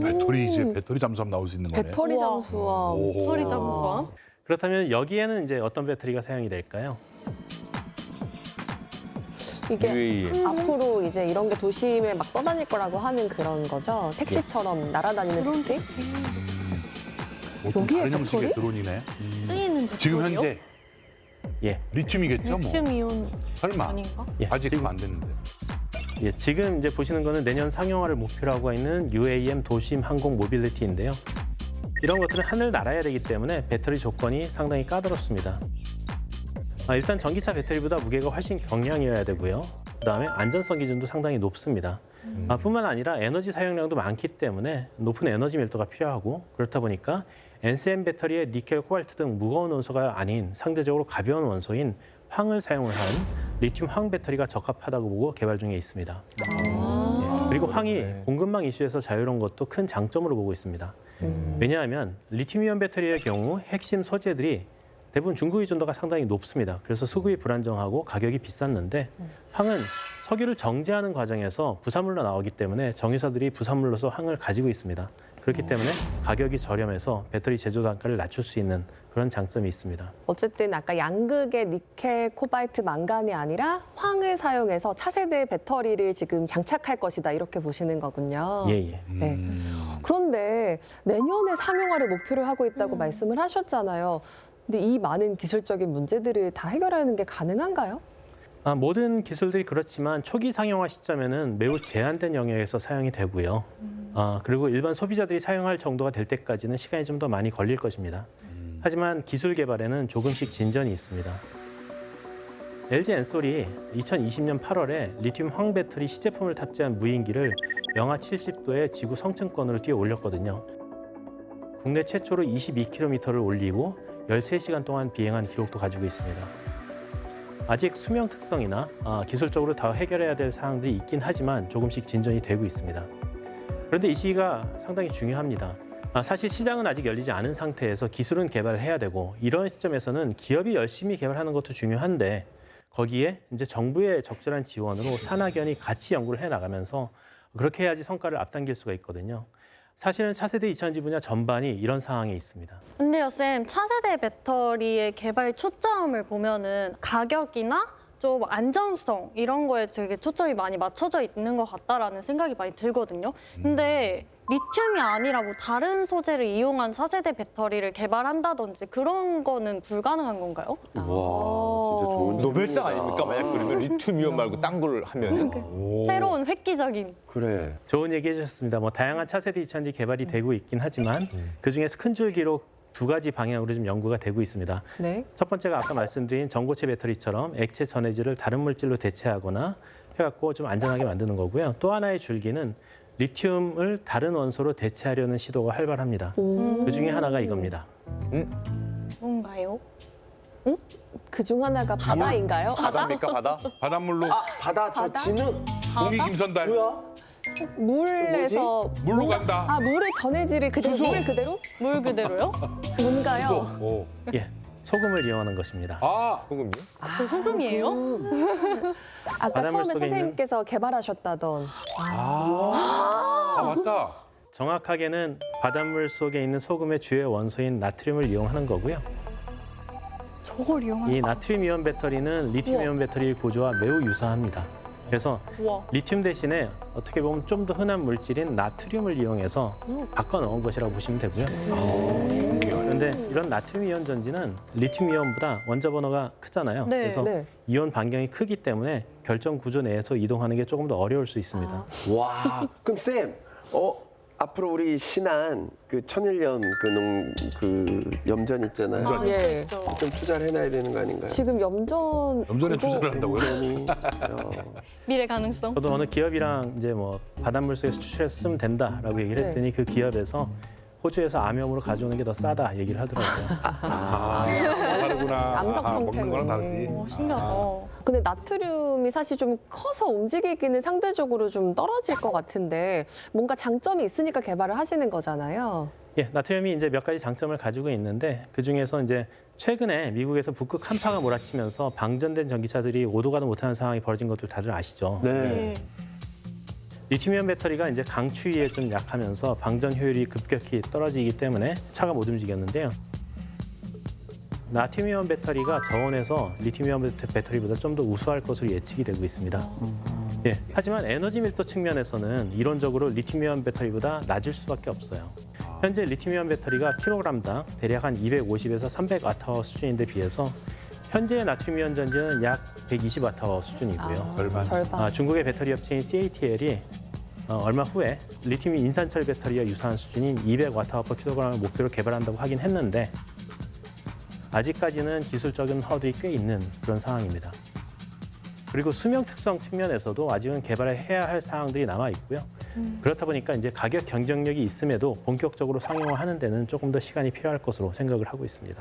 배터리 이제 배터리 잠수함 나올 수 있는 거네. 배터리 잠수함. 배터리 잠수함. 그렇다면 여기에는 이제 어떤 배터리가 사용이 될까요? 이게 앞으로 이제 이런 게 도심에 막 떠다닐 거라고 하는 그런 거죠. 택시처럼 날아다니는 택시. 좀 여기에 다른 형식의 배터리? 드론이네. 쓰이는 지금 배터리요? 현재 예. 리튬이겠죠, 뭐. 리튬이온 설마. 아닌가? 예. 아직 그럼 안 됐는데. 예, 지금 이제 보시는 거는 내년 상용화를 목표로 하고 있는 UAM 도심 항공 모빌리티인데요. 이런 것들은 하늘 날아야 되기 때문에 배터리 조건이 상당히 까다롭습니다. 일단 전기차 배터리보다 무게가 훨씬 경량이어야 되고요. 그다음에 안전성 기준도 상당히 높습니다. 뿐만 아니라 에너지 사용량도 많기 때문에 높은 에너지 밀도가 필요하고 그렇다 보니까 NCM 배터리에 니켈, 코발트 등 무거운 원소가 아닌 상대적으로 가벼운 원소인 황을 사용을 한 리튬 황 배터리가 적합하다고 보고 개발 중에 있습니다. 그리고 황이 공급망 이슈에서 자유로운 것도 큰 장점으로 보고 있습니다. 왜냐하면 리튬이온 배터리의 경우 핵심 소재들이 대부분 중국 의존도가 상당히 높습니다. 그래서 수급이 불안정하고 가격이 비쌌는데 황은 석유를 정제하는 과정에서 부산물로 나오기 때문에 정유사들이 부산물로서 황을 가지고 있습니다. 그렇기 때문에 가격이 저렴해서 배터리 제조 단가를 낮출 수 있는 그런 장점이 있습니다. 어쨌든 아까 양극의 니켈, 코발트, 망간이 아니라 황을 사용해서 차세대 배터리를 지금 장착할 것이다 이렇게 보시는 거군요. 예. 네. 그런데 내년에 상용화를 목표로 하고 있다고 말씀을 하셨잖아요. 근데 이 많은 기술적인 문제들을 다 해결하는 게 가능한가요? 모든 기술들이 그렇지만 초기 상용화 시점에는 매우 제한된 영역에서 사용이 되고요. 그리고 일반 소비자들이 사용할 정도가 될 때까지는 시간이 좀 더 많이 걸릴 것입니다. 하지만 기술 개발에는 조금씩 진전이 있습니다. LG 엔솔이 2020년 8월에 리튬 황 배터리 시제품을 탑재한 무인기를 영하 70도의 지구 성층권으로 뛰어 올렸거든요. 국내 최초로 22km를 올리고 13시간 동안 비행한 기록도 가지고 있습니다. 아직 수명 특성이나 기술적으로 다 해결해야 될 사항들이 있긴 하지만 조금씩 진전이 되고 있습니다. 그런데 이 시기가 상당히 중요합니다. 사실 시장은 아직 열리지 않은 상태에서 기술은 개발해야 되고 이런 시점에서는 기업이 열심히 개발하는 것도 중요한데 거기에 이제 정부의 적절한 지원으로 산학연이 같이 연구를 해나가면서 그렇게 해야지 성과를 앞당길 수가 있거든요. 사실은 차세대 2차전지 분야 전반이 이런 상황에 있습니다. 근데요, 쌤, 차세대 배터리의 개발 초점을 보면은 가격이나 좀 안전성 이런 거에 되게 초점이 많이 맞춰져 있는 것 같다라는 생각이 많이 들거든요. 근데 리튬이 아니라 뭐 다른 소재를 이용한 차세대 배터리를 개발한다든지 그런 거는 불가능한 건가요? 와, 진짜 좋은 노벨상 아닙니까? 만약 그러면 리튬이온 말고 딴 걸 하면. 새로운 획기적인. 그래. 좋은 얘기 해주셨습니다. 다양한 차세대 2차전지 개발이 되고 있긴 하지만 그중에서 큰 줄기로 두 가지 방향으로 좀 연구가 되고 있습니다. 네. 첫 번째가 아까 말씀드린 전고체 배터리처럼 액체 전해질을 다른 물질로 대체하거나 해갖고 좀 안전하게 만드는 거고요. 또 하나의 줄기는 리튬을 다른 원소로 대체하려는 시도가 활발합니다. 그 중에 하나가 이겁니다. 뭔가요? 그중 하나가 바다인가요? 바다입니까, 바다? 바닷물로 바다 저 진흙. 공기 김선달. 뭐야? 물에서 물로 간다. 물의 전해질을 그대로 물 그대로? 물 그대로요? 뭔가요? 오. 예, 소금을 이용하는 것습니다. 소금이요? 그 소금이에요? 아까 바닷물 처음에 속에 선생님께서 개발하셨다던. 맞다. 정확하게는 바닷물 속에 있는 소금의 주요 원소인 나트륨을 이용하는 거고요. 저걸 이용하는 이 나트륨 이온 배터리는 리튬 이온 배터리 구조와 매우 유사합니다. 그래서 와. 리튬 대신에 어떻게 보면 좀 더 흔한 물질인 나트륨을 이용해서 바꿔 넣은 것이라고 보시면 되고요. 그런데 이런 나트륨 이온 전지는 리튬 이온보다 원자 번호가 크잖아요. 네. 그래서 네. 이온 반경이 크기 때문에 결정 구조 내에서 이동하는 게 조금 더 어려울 수 있습니다. 와, 그럼 쌤, 앞으로 우리 신한 그 천일염 그 염전 있잖아요. 예. 좀 투자를 해놔야 되는 거 아닌가요? 지금 염전에 투자를 한다고요? 미래 가능성. 저도 어느 기업이랑 이제 뭐 바닷물 속에서 추출해서 쓰면 된다라고 얘기를 했더니 그 기업에서 호주에서 암염으로 가져오는 게 더 싸다 얘기를 하더라고요. 다르구나. 암석 먹는 거랑 다르지. 신기하다. 근데 나트륨이 사실 좀 커서 움직이기는 상대적으로 좀 떨어질 것 같은데 뭔가 장점이 있으니까 개발을 하시는 거잖아요. 예, 나트륨이 이제 몇 가지 장점을 가지고 있는데 그 중에서 이제 최근에 미국에서 북극 한파가 몰아치면서 방전된 전기차들이 오도 가도 못하는 상황이 벌어진 것들 다들 아시죠? 네. 리튬이온 배터리가 이제 강추위에 좀 약하면서 방전 효율이 급격히 떨어지기 때문에 차가 못 움직였는데요. 나트륨이온 배터리가 저온에서 리튬이온 배터리보다 좀 더 우수할 것으로 예측이 되고 있습니다. 예, 하지만 에너지 밀도 측면에서는 이론적으로 리튬이온 배터리보다 낮을 수밖에 없어요. 현재 리튬이온 배터리가 킬로그램당 대략 한 250에서 300와트아워 수준인데 비해서 현재의 나트륨이온 전지는 약 120와트아워 수준이고요. 절반. 중국의 배터리 업체인 CATL이 얼마 후에 리튬 인산철 배터리와 유사한 수준인 200와트/kg을 목표로 개발한다고 하긴 했는데 아직까지는 기술적인 허들이 꽤 있는 그런 상황입니다. 그리고 수명 특성 측면에서도 아직은 개발해야 할 사항들이 남아 있고요. 그렇다 보니까 이제 가격 경쟁력이 있음에도 본격적으로 상용화하는 데는 조금 더 시간이 필요할 것으로 생각을 하고 있습니다.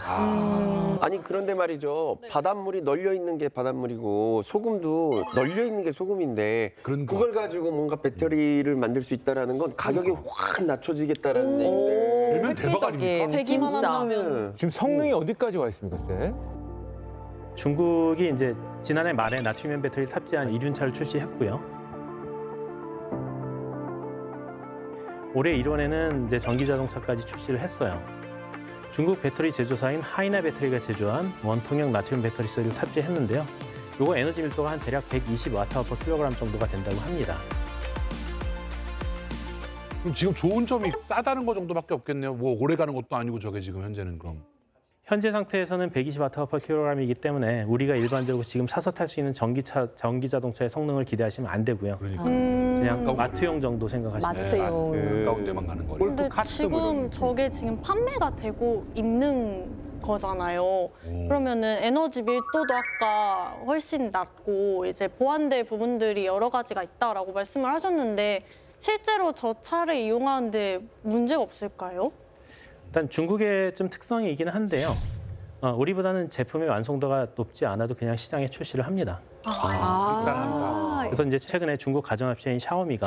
아니 그런데 말이죠. 바닷물이 널려 있는 게 바닷물이고 소금도 널려 있는 게 소금인데 그걸 가지고 뭔가 배터리를 만들 수 있다라는 건 가격이 확 낮춰지겠다라는 얘기인데. 이러면 대박 아닙니까? 배기만 한다면. 지금 성능이 어디까지 와 있습니까, 쌤? 중국이 이제 지난해 말에 나트륨이온 배터리를 탑재한 이륜차를 출시했고요. 올해 1월에는 이제 전기 자동차까지 출시를 했어요. 중국 배터리 제조사인 하이나 배터리가 제조한 원통형 나트륨 배터리 셀을 탑재했는데요. 이거 에너지 밀도가 한 대략 120와트/kg 정도가 된다고 합니다. 그럼 지금 좋은 점이 싸다는 거 정도밖에 없겠네요. 뭐 오래 가는 것도 아니고 저게 지금 현재는 그럼. 현재 상태에서는 120와트/kg이기 때문에 우리가 일반적으로 지금 사서 탈 수 있는 전기 자동차의 성능을 기대하시면 안 되고요. 그냥 마트용 정도 생각하시면 돼요. 마트용. 가운 데만 가는 거예요. 근데 지금 저게 지금 판매가 되고 있는 거잖아요. 그러면은 에너지 밀도도 아까 훨씬 낮고 이제 보완될 부분들이 여러 가지가 있다라고 말씀을 하셨는데 실제로 저 차를 이용하는데 문제가 없을까요? 일단 중국의 좀 특성이 있기는 한데요. 우리보다는 제품의 완성도가 높지 않아도 그냥 시장에 출시를 합니다. 그래서 이제 최근에 중국 가전업체인 샤오미가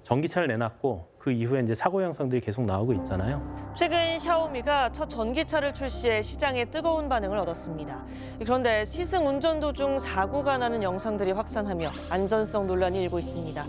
전기차를 내놨고 그 이후에 이제 사고 영상들이 계속 나오고 있잖아요. 최근 샤오미가 첫 전기차를 출시해 시장에 뜨거운 반응을 얻었습니다. 그런데 시승 운전 도중 사고가 나는 영상들이 확산하며 안전성 논란이 일고 있습니다.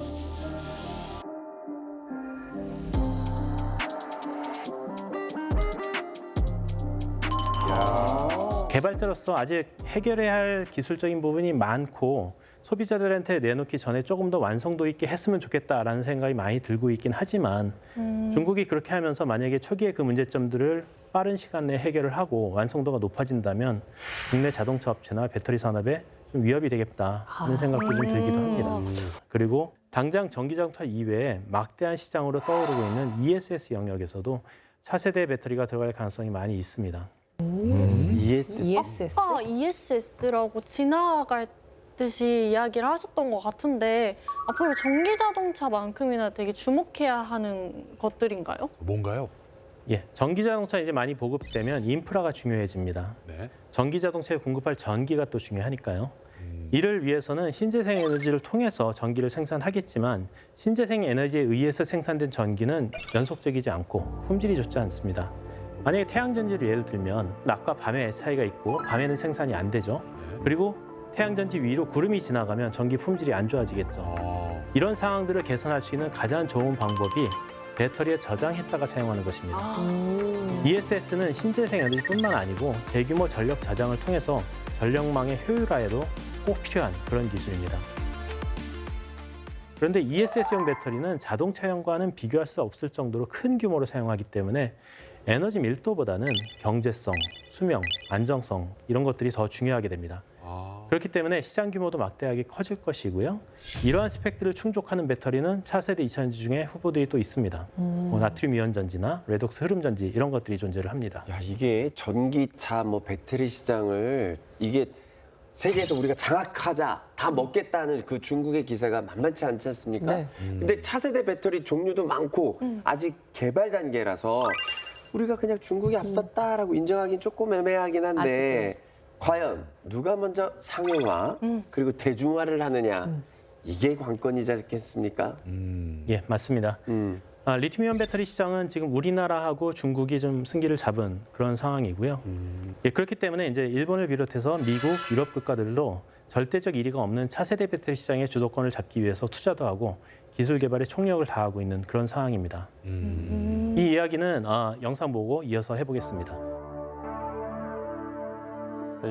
개발자로서 아직 해결해야 할 기술적인 부분이 많고 소비자들한테 내놓기 전에 조금 더 완성도 있게 했으면 좋겠다라는 생각이 많이 들고 있긴 하지만 중국이 그렇게 하면서 만약에 초기에 그 문제점들을 빠른 시간 내에 해결을 하고 완성도가 높아진다면 국내 자동차 업체나 배터리 산업에 좀 위협이 되겠다 하는 생각도 좀 들기도 합니다. 그리고 당장 전기자동차 이외에 막대한 시장으로 떠오르고 있는 ESS 영역에서도 차세대 배터리가 들어갈 가능성이 많이 있습니다. ESS. 아까 ESS라고 지나갈 듯이 이야기를 하셨던 것 같은데 앞으로 전기 자동차만큼이나 되게 주목해야 하는 것들인가요? 뭔가요? 예, 전기 자동차 이제 많이 보급되면 인프라가 중요해집니다. 네. 전기 자동차에 공급할 전기가 또 중요하니까요. 이를 위해서는 신재생 에너지를 통해서 전기를 생산하겠지만 신재생 에너지에 의해서 생산된 전기는 연속적이지 않고 품질이 좋지 않습니다. 만약에 태양전지를 예를 들면 낮과 밤의 차이가 있고 밤에는 생산이 안 되죠. 그리고 태양전지 위로 구름이 지나가면 전기 품질이 안 좋아지겠죠. 이런 상황들을 개선할 수 있는 가장 좋은 방법이 배터리에 저장했다가 사용하는 것입니다. ESS는 신재생 에너지뿐만 아니고 대규모 전력 저장을 통해서 전력망의 효율화에도 꼭 필요한 그런 기술입니다. 그런데 ESS용 배터리는 자동차용과는 비교할 수 없을 정도로 큰 규모로 사용하기 때문에 에너지 밀도보다는 경제성, 수명, 안정성 이런 것들이 더 중요하게 됩니다. 그렇기 때문에 시장 규모도 막대하게 커질 것이고요. 이러한 스펙들을 충족하는 배터리는 차세대 2차전지 중에 후보들이 또 있습니다. 뭐 나트륨 이온 전지나 레독스 흐름 전지 이런 것들이 존재를 합니다. 야, 이게 전기차 뭐 배터리 시장을 이게 세계에서 우리가 장악하자, 다 먹겠다는 그 중국의 기세가 만만치 않지 않습니까? 네. 근데 차세대 배터리 종류도 많고 아직 개발 단계라서 우리가 그냥 중국이 앞섰다라고 인정하기는 조금 애매하긴 한데 아직은. 과연 누가 먼저 상용화 그리고 대중화를 하느냐 이게 관건이지 않겠습니까? 예, 맞습니다. 리튬이온 배터리 시장은 지금 우리나라하고 중국이 좀 승기를 잡은 그런 상황이고요. 예, 그렇기 때문에 이제 일본을 비롯해서 미국, 유럽 국가들도 절대적 1위가 없는 차세대 배터리 시장의 주도권을 잡기 위해서 투자도 하고 기술 개발에 총력을 다하고 있는 그런 상황입니다. 이 이야기는 영상 보고 이어서 해보겠습니다.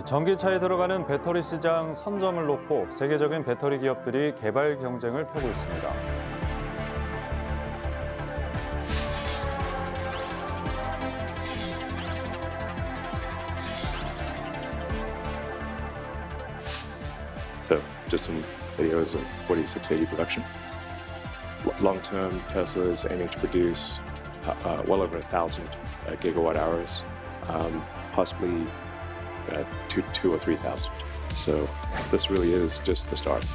전기차에 들어가는 배터리 시장 선점을 놓고 세계적인 배터리 기업들이 개발 경쟁을 펴고 있습니다. So just some videos of 4680 production. Long-term, Tesla is aiming to produce well over 1,000 gigawatt hours, possibly 2 or 3,000. So this really is just the start.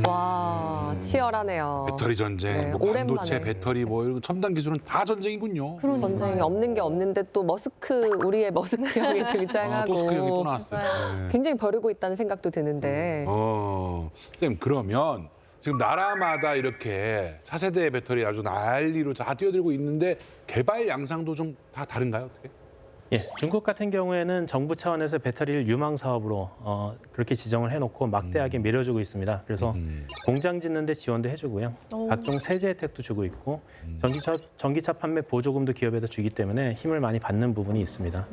와, 치열하네요. 배터리 전쟁, 네, 뭐 반도체, 오랜만에. 배터리, 뭐 이런 첨단 기술은 다 전쟁이군요. 전쟁이 없는 게 없는데 또 우리의 머스크 형이 등장하고 또 스크 형이 또 나왔어요. 네. 굉장히 벼르고 있다는 생각도 드는데 쌤 그러면 지금 나라마다 이렇게 차세대 배터리 아주 난리로 다 뛰어들고 있는데 개발 양상도 좀 다 다른가요? 어떻게? 예, 중국 같은 경우에는 정부 차원에서 배터리를 유망 사업으로 그렇게 지정을 해놓고 막대하게 밀어주고 있습니다. 그래서 공장 짓는 데 지원도 해주고요. 각종 세제 혜택도 주고 있고 전기차 판매 보조금도 기업에다 주기 때문에 힘을 많이 받는 부분이 있습니다.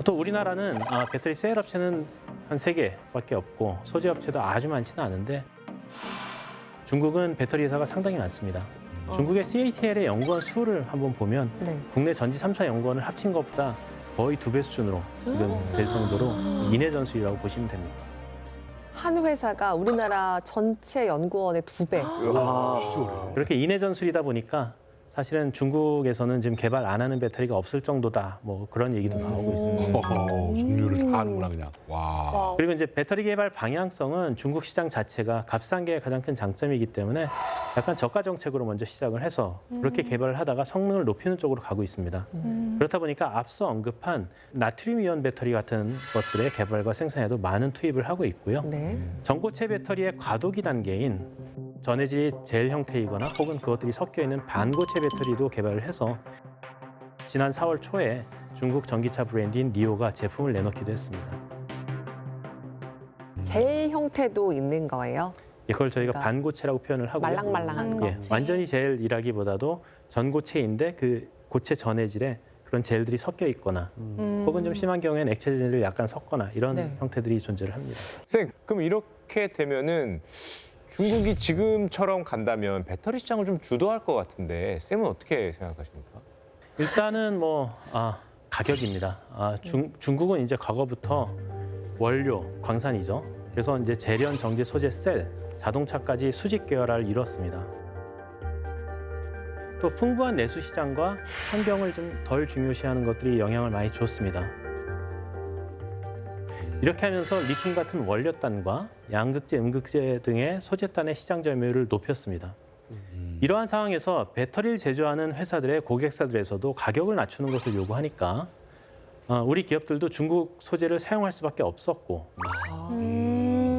또 우리나라는 배터리 셀 업체는 한 3개밖에 없고 소재 업체도 아주 많지는 않은데 중국은 배터리 회사가 상당히 많습니다. 중국의 CATL의 연구원 수를 한번 보면 국내 전지 3사 연구원을 합친 것보다 거의 2배 수준으로 지금 될 정도로 인해 전술이라고 보시면 됩니다. 한 회사가 우리나라 전체 연구원의 2배. 그렇게 인해 전술이다 보니까 사실은 중국에서는 지금 개발 안 하는 배터리가 없을 정도다. 뭐 그런 얘기도 나오고 있습니다. 종류를 다 하는구나 그냥. 와. 그리고 이제 배터리 개발 방향성은 중국 시장 자체가 값싼 게 가장 큰 장점이기 때문에 약간 저가 정책으로 먼저 시작을 해서 그렇게 개발을 하다가 성능을 높이는 쪽으로 가고 있습니다. 그렇다 보니까 앞서 언급한 나트륨 이온 배터리 같은 것들의 개발과 생산에도 많은 투입을 하고 있고요. 전고체 배터리의 과도기 단계인 전해질이 젤 형태이거나 혹은 그것들이 섞여 있는 반고체 배터리도 개발을 해서 지난 4월 초에 중국 전기차 브랜드인 니오가 제품을 내놓기도 했습니다. 젤 형태도 있는 거예요? 이걸 저희가 반고체라고 표현을 하고요. 말랑말랑한 거. 완전히 젤이라기보다도 전고체인데 그 고체 전해질에 그런 젤들이 섞여 있거나 혹은 좀 심한 경우에는 액체 젤을 약간 섞거나 이런 형태들이 존재를 합니다. 쌤, 그럼 이렇게 되면은 중국이 지금처럼 간다면 배터리 시장을 좀 주도할 것 같은데 쌤은 어떻게 생각하십니까? 일단은 가격입니다. 중국은 이제 과거부터 원료, 광산이죠. 그래서 이제 재련, 정제, 소재, 셀, 자동차까지 수직 계열화를 이뤘습니다. 또 풍부한 내수 시장과 환경을 좀 덜 중요시하는 것들이 영향을 많이 줬습니다. 이렇게 하면서 리튬 같은 원료단과 양극재, 음극재 등의 소재단의 시장 점유율을 높였습니다. 이러한 상황에서 배터리를 제조하는 회사들의 고객사들에서도 가격을 낮추는 것을 요구하니까 우리 기업들도 중국 소재를 사용할 수밖에 없었고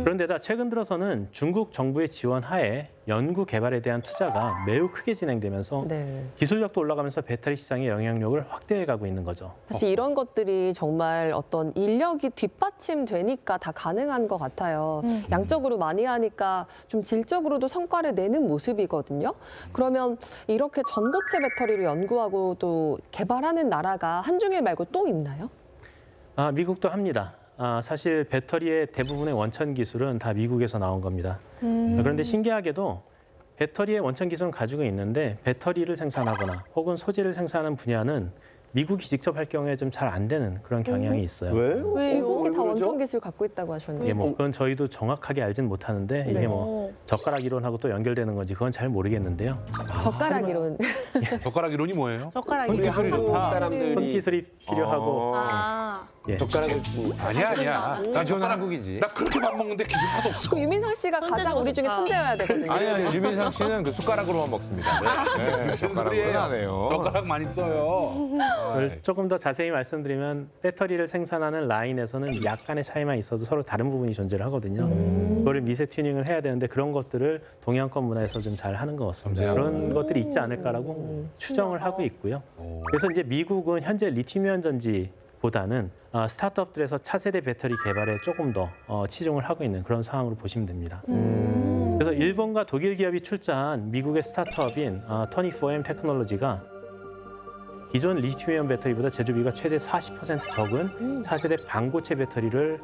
그런데다 최근 들어서는 중국 정부의 지원 하에 연구 개발에 대한 투자가 매우 크게 진행되면서 네. 기술력도 올라가면서 배터리 시장의 영향력을 확대해가고 있는 거죠. 사실 이런 것들이 정말 어떤 인력이 뒷받침되니까 다 가능한 것 같아요. 양적으로 많이 하니까 좀 질적으로도 성과를 내는 모습이거든요. 그러면 이렇게 전고체 배터리를 연구하고 또 개발하는 나라가 한중일 말고 또 있나요? 미국도 합니다. 사실 배터리의 대부분의 원천 기술은 다 미국에서 나온 겁니다. 그런데 신기하게도 배터리의 원천 기술은 가지고 있는데 배터리를 생산하거나 혹은 소재를 생산하는 분야는 미국이 직접 할 경우에 좀 잘 안 되는 그런 경향이 있어요. 미국이 다 원천 기술 갖고 있다고 하셨는데. 예, 그건 저희도 정확하게 알진 못하는데 이게 젓가락 이론하고 또 연결되는 건지 그건 잘 모르겠는데요. 젓가락 이론. 젓가락 이론이 뭐예요? 젓가락 우리 이론. 한국 사람들이 손 기술이 필요하고 예. 젓가락을 쓰는. 아니야. 나 저는 한국이지. 나 그렇게 밥 먹는데 기술 하나도 없어. 그 유민상 씨가 가장 우리 중에 천재여야 되거든요. 아니, 유민상 씨는 그 숟가락으로만 먹습니다. 네, 무슨 젓가락으로는 소리예요? 안 해요. 젓가락 많이 써요. 조금 더 자세히 말씀드리면 배터리를 생산하는 라인에서는 약간의 차이만 있어도 서로 다른 부분이 존재를 하거든요. 그거를 미세 튜닝을 해야 되는데 그런 것들을 동양권 문화에서 좀 잘 하는 것 같습니다. 그런 것들이 있지 않을까라고 추정을 하고 있고요. 그래서 이제 미국은 현재 리튬이온 전지보다는 스타트업들에서 차세대 배터리 개발에 조금 더 치중을 하고 있는 그런 상황으로 보시면 됩니다. 그래서 일본과 독일 기업이 출자한 미국의 스타트업인 24M 테크놀로지가 기존 리튬이온 배터리보다 제조비가 최대 40% 적은 차세대 반고체 배터리를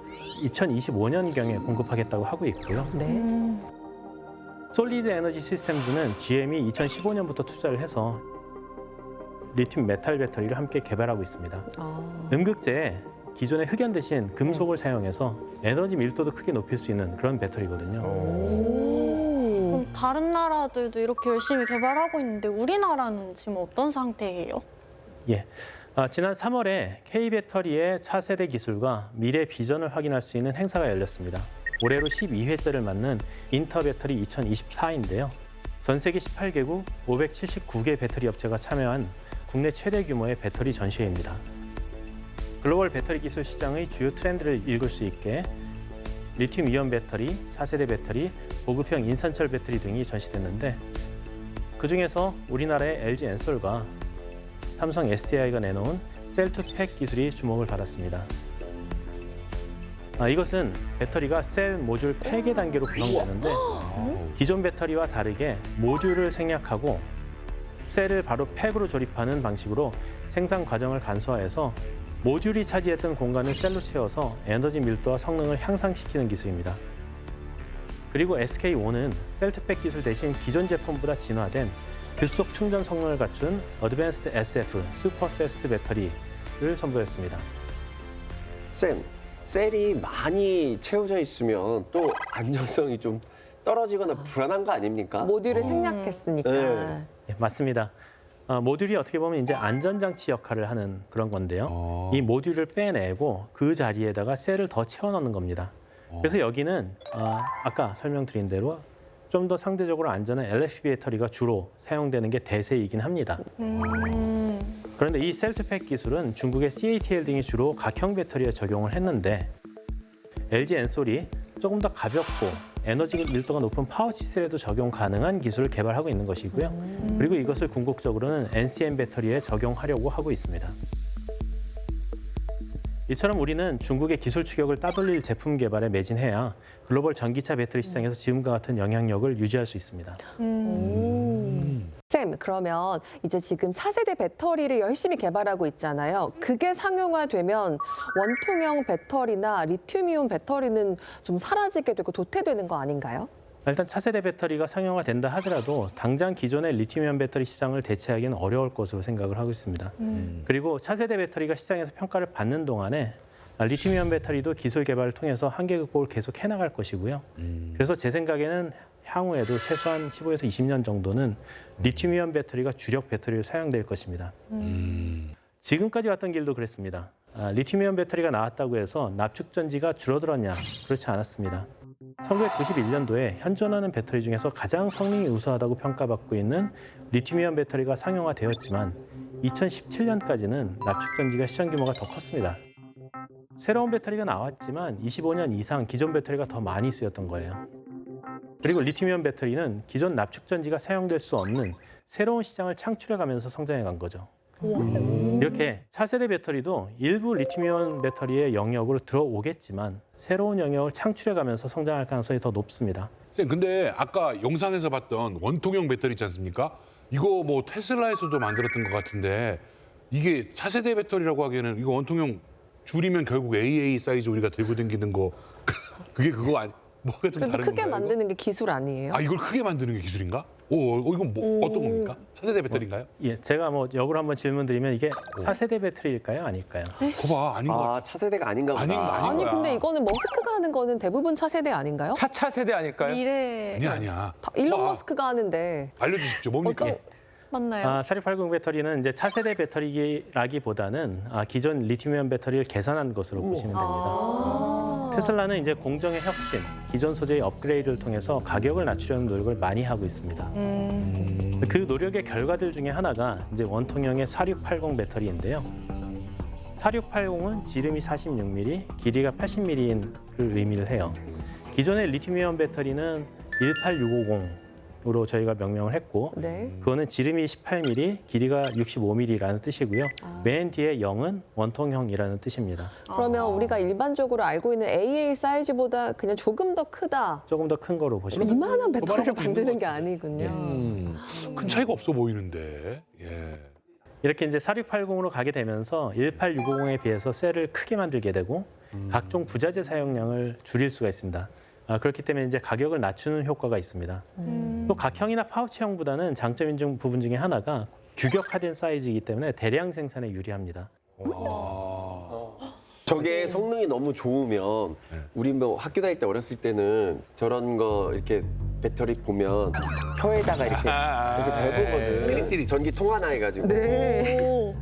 2025년경에 공급하겠다고 하고 있고요. 네. 솔리드 에너지 시스템즈는 GM이 2015년부터 투자를 해서 리튬 메탈 배터리를 함께 개발하고 있습니다. 음극재에 기존의 흑연 대신 금속을 사용해서 에너지 밀도도 크게 높일 수 있는 그런 배터리거든요. 그럼 다른 나라들도 이렇게 열심히 개발하고 있는데 우리나라는 지금 어떤 상태예요? 예. 지난 3월에 K배터리의 차세대 기술과 미래 비전을 확인할 수 있는 행사가 열렸습니다. 올해로 12회째를 맞는 인터배터리 2024인데요. 전 세계 18개국 579개 배터리 업체가 참여한 국내 최대 규모의 배터리 전시회입니다. 글로벌 배터리 기술 시장의 주요 트렌드를 읽을 수 있게 리튬 이온 배터리, 차세대 배터리, 보급형 인산철 배터리 등이 전시됐는데 그중에서 우리나라의 LG 엔솔과 삼성 SDI가 내놓은 셀2팩 기술이 주목을 받았습니다. 이것은 배터리가 셀, 모듈, 팩의 단계로 구성되는데 기존 배터리와 다르게 모듈을 생략하고 셀을 바로 팩으로 조립하는 방식으로 생산 과정을 간소화해서 모듈이 차지했던 공간을 셀로 채워서 에너지 밀도와 성능을 향상시키는 기술입니다. 그리고 SK-on은 셀2팩 기술 대신 기존 제품보다 진화된 급속 충전 성능을 갖춘 어드밴스드 SF 슈퍼 패스트 배터리를 선보였습니다. 쌤, 셀이 많이 채워져 있으면 또 안정성이 좀 떨어지거나 불안한 거 아닙니까? 모듈을 생략했으니까. 네. 네, 맞습니다. 모듈이 어떻게 보면 이제 안전장치 역할을 하는 그런 건데요. 이 모듈을 빼내고 그 자리에다가 셀을 더 채워넣는 겁니다. 그래서 여기는 아까 설명드린 대로 좀 더 상대적으로 안전한 LFP 배터리가 주로 사용되는 게 대세이긴 합니다. 그런데 이 셀2팩 기술은 중국의 CATL 등이 주로 각형 배터리에 적용을 했는데 LG 엔솔이 조금 더 가볍고 에너지 밀도가 높은 파우치 셀에도 적용 가능한 기술을 개발하고 있는 것이고요. 그리고 이것을 궁극적으로는 NCM 배터리에 적용하려고 하고 있습니다. 이처럼 우리는 중국의 기술 추격을 따돌릴 제품 개발에 매진해야 글로벌 전기차 배터리 시장에서 지금과 같은 영향력을 유지할 수 있습니다. 쌤, 그러면 이제 지금 차세대 배터리를 열심히 개발하고 있잖아요. 그게 상용화되면 원통형 배터리나 리튬이온 배터리는 좀 사라지게 되고 도태되는 거 아닌가요? 일단 차세대 배터리가 상용화된다 하더라도 당장 기존의 리튬이온 배터리 시장을 대체하기는 어려울 것으로 생각을 하고 있습니다. 그리고 차세대 배터리가 시장에서 평가를 받는 동안에 리튬이온 배터리도 기술 개발을 통해서 한계 극복을 계속 해나갈 것이고요. 그래서 제 생각에는 향후에도 최소한 15에서 20년 정도는 리튬이온 배터리가 주력 배터리로 사용될 것입니다. 지금까지 왔던 길도 그랬습니다. 리튬이온 배터리가 나왔다고 해서 납축 전지가 줄어들었냐? 그렇지 않았습니다. 1991년도에 현존하는 배터리 중에서 가장 성능이 우수하다고 평가받고 있는 리튬이온 배터리가 상용화되었지만 2017년까지는 납축 전지가 시장 규모가 더 컸습니다. 새로운 배터리가 나왔지만 25년 이상 기존 배터리가 더 많이 쓰였던 거예요. 그리고 리튬이온 배터리는 기존 납축전지가 사용될 수 없는 새로운 시장을 창출해가면서 성장해 간 거죠. 이렇게 차세대 배터리도 일부 리튬이온 배터리의 영역으로 들어오겠지만 새로운 영역을 창출해가면서 성장할 가능성이 더 높습니다. 쌤, 근데 아까 영상에서 봤던 원통형 배터리 있지 않습니까? 이거 뭐 테슬라에서도 만들었던 것 같은데 이게 차세대 배터리라고 하기에는 이거 원통형 줄이면 결국 AA 사이즈 우리가 들고 다니는 거 그게 그거 아니? 뭐가 좀 그래도 다른 크게 건가요? 만드는 게 기술 아니에요? 아, 이걸 크게 만드는 게 기술인가? 이건 뭐 어떤 겁니까? 차세대 배터리인가요? 예, 제가 뭐 역으로 한번 질문 드리면 이게 4세대 배터리일까요? 아닐까요? 거봐, 아닌 것 같아. 아, 차세대가 아닌가 보다. 아니 근데 이거는 머스크가 하는 거는 대부분 차세대 아닌가요? 차차 세대 아닐까요? 미래 아니야. 일론 봐. 머스크가 하는데 알려주십시오. 뭡니까? 맞나요? 4680 배터리는 이제 차세대 배터리라기보다는 기존 리튬이온 배터리를 개선한 것으로 보시면 됩니다. 테슬라는 이제 공정의 혁신, 기존 소재의 업그레이드를 통해서 가격을 낮추려는 노력을 많이 하고 있습니다. 그 노력의 결과들 중에 하나가 이제 원통형의 4680 배터리인데요. 4680은 지름이 46mm, 길이가 80mm를 의미를 해요. 기존의 리튬이온 배터리는 18650으로 저희가 명명을 했고 네. 그거는 지름이 18mm, 길이가 65mm라는 뜻이고요. 맨 뒤에 0은 원통형이라는 뜻입니다. 그러면 우리가 일반적으로 알고 있는 AA 사이즈보다 그냥 조금 더 크다. 조금 더 큰 거로 보시면 됩니다. 이만한 배터리를 만드는 게 아니군요. 큰 차이가 없어 보이는데. 예. 이렇게 이제 4680으로 가게 되면서 18650에 비해서 셀을 크게 만들게 되고 각종 부자재 사용량을 줄일 수가 있습니다. 그렇기 때문에 이제 가격을 낮추는 효과가 있습니다. 또 각형이나 파우치형보다는 장점인 부분 중에 하나가 규격화된 사이즈이기 때문에 대량 생산에 유리합니다. 저게 성능이 너무 좋으면 우리 뭐 학교 다닐 때 어렸을 때는 저런 거 이렇게 배터리 보면 혀에다가 이렇게 대보거든. 전기 통하나 해가지고. 네.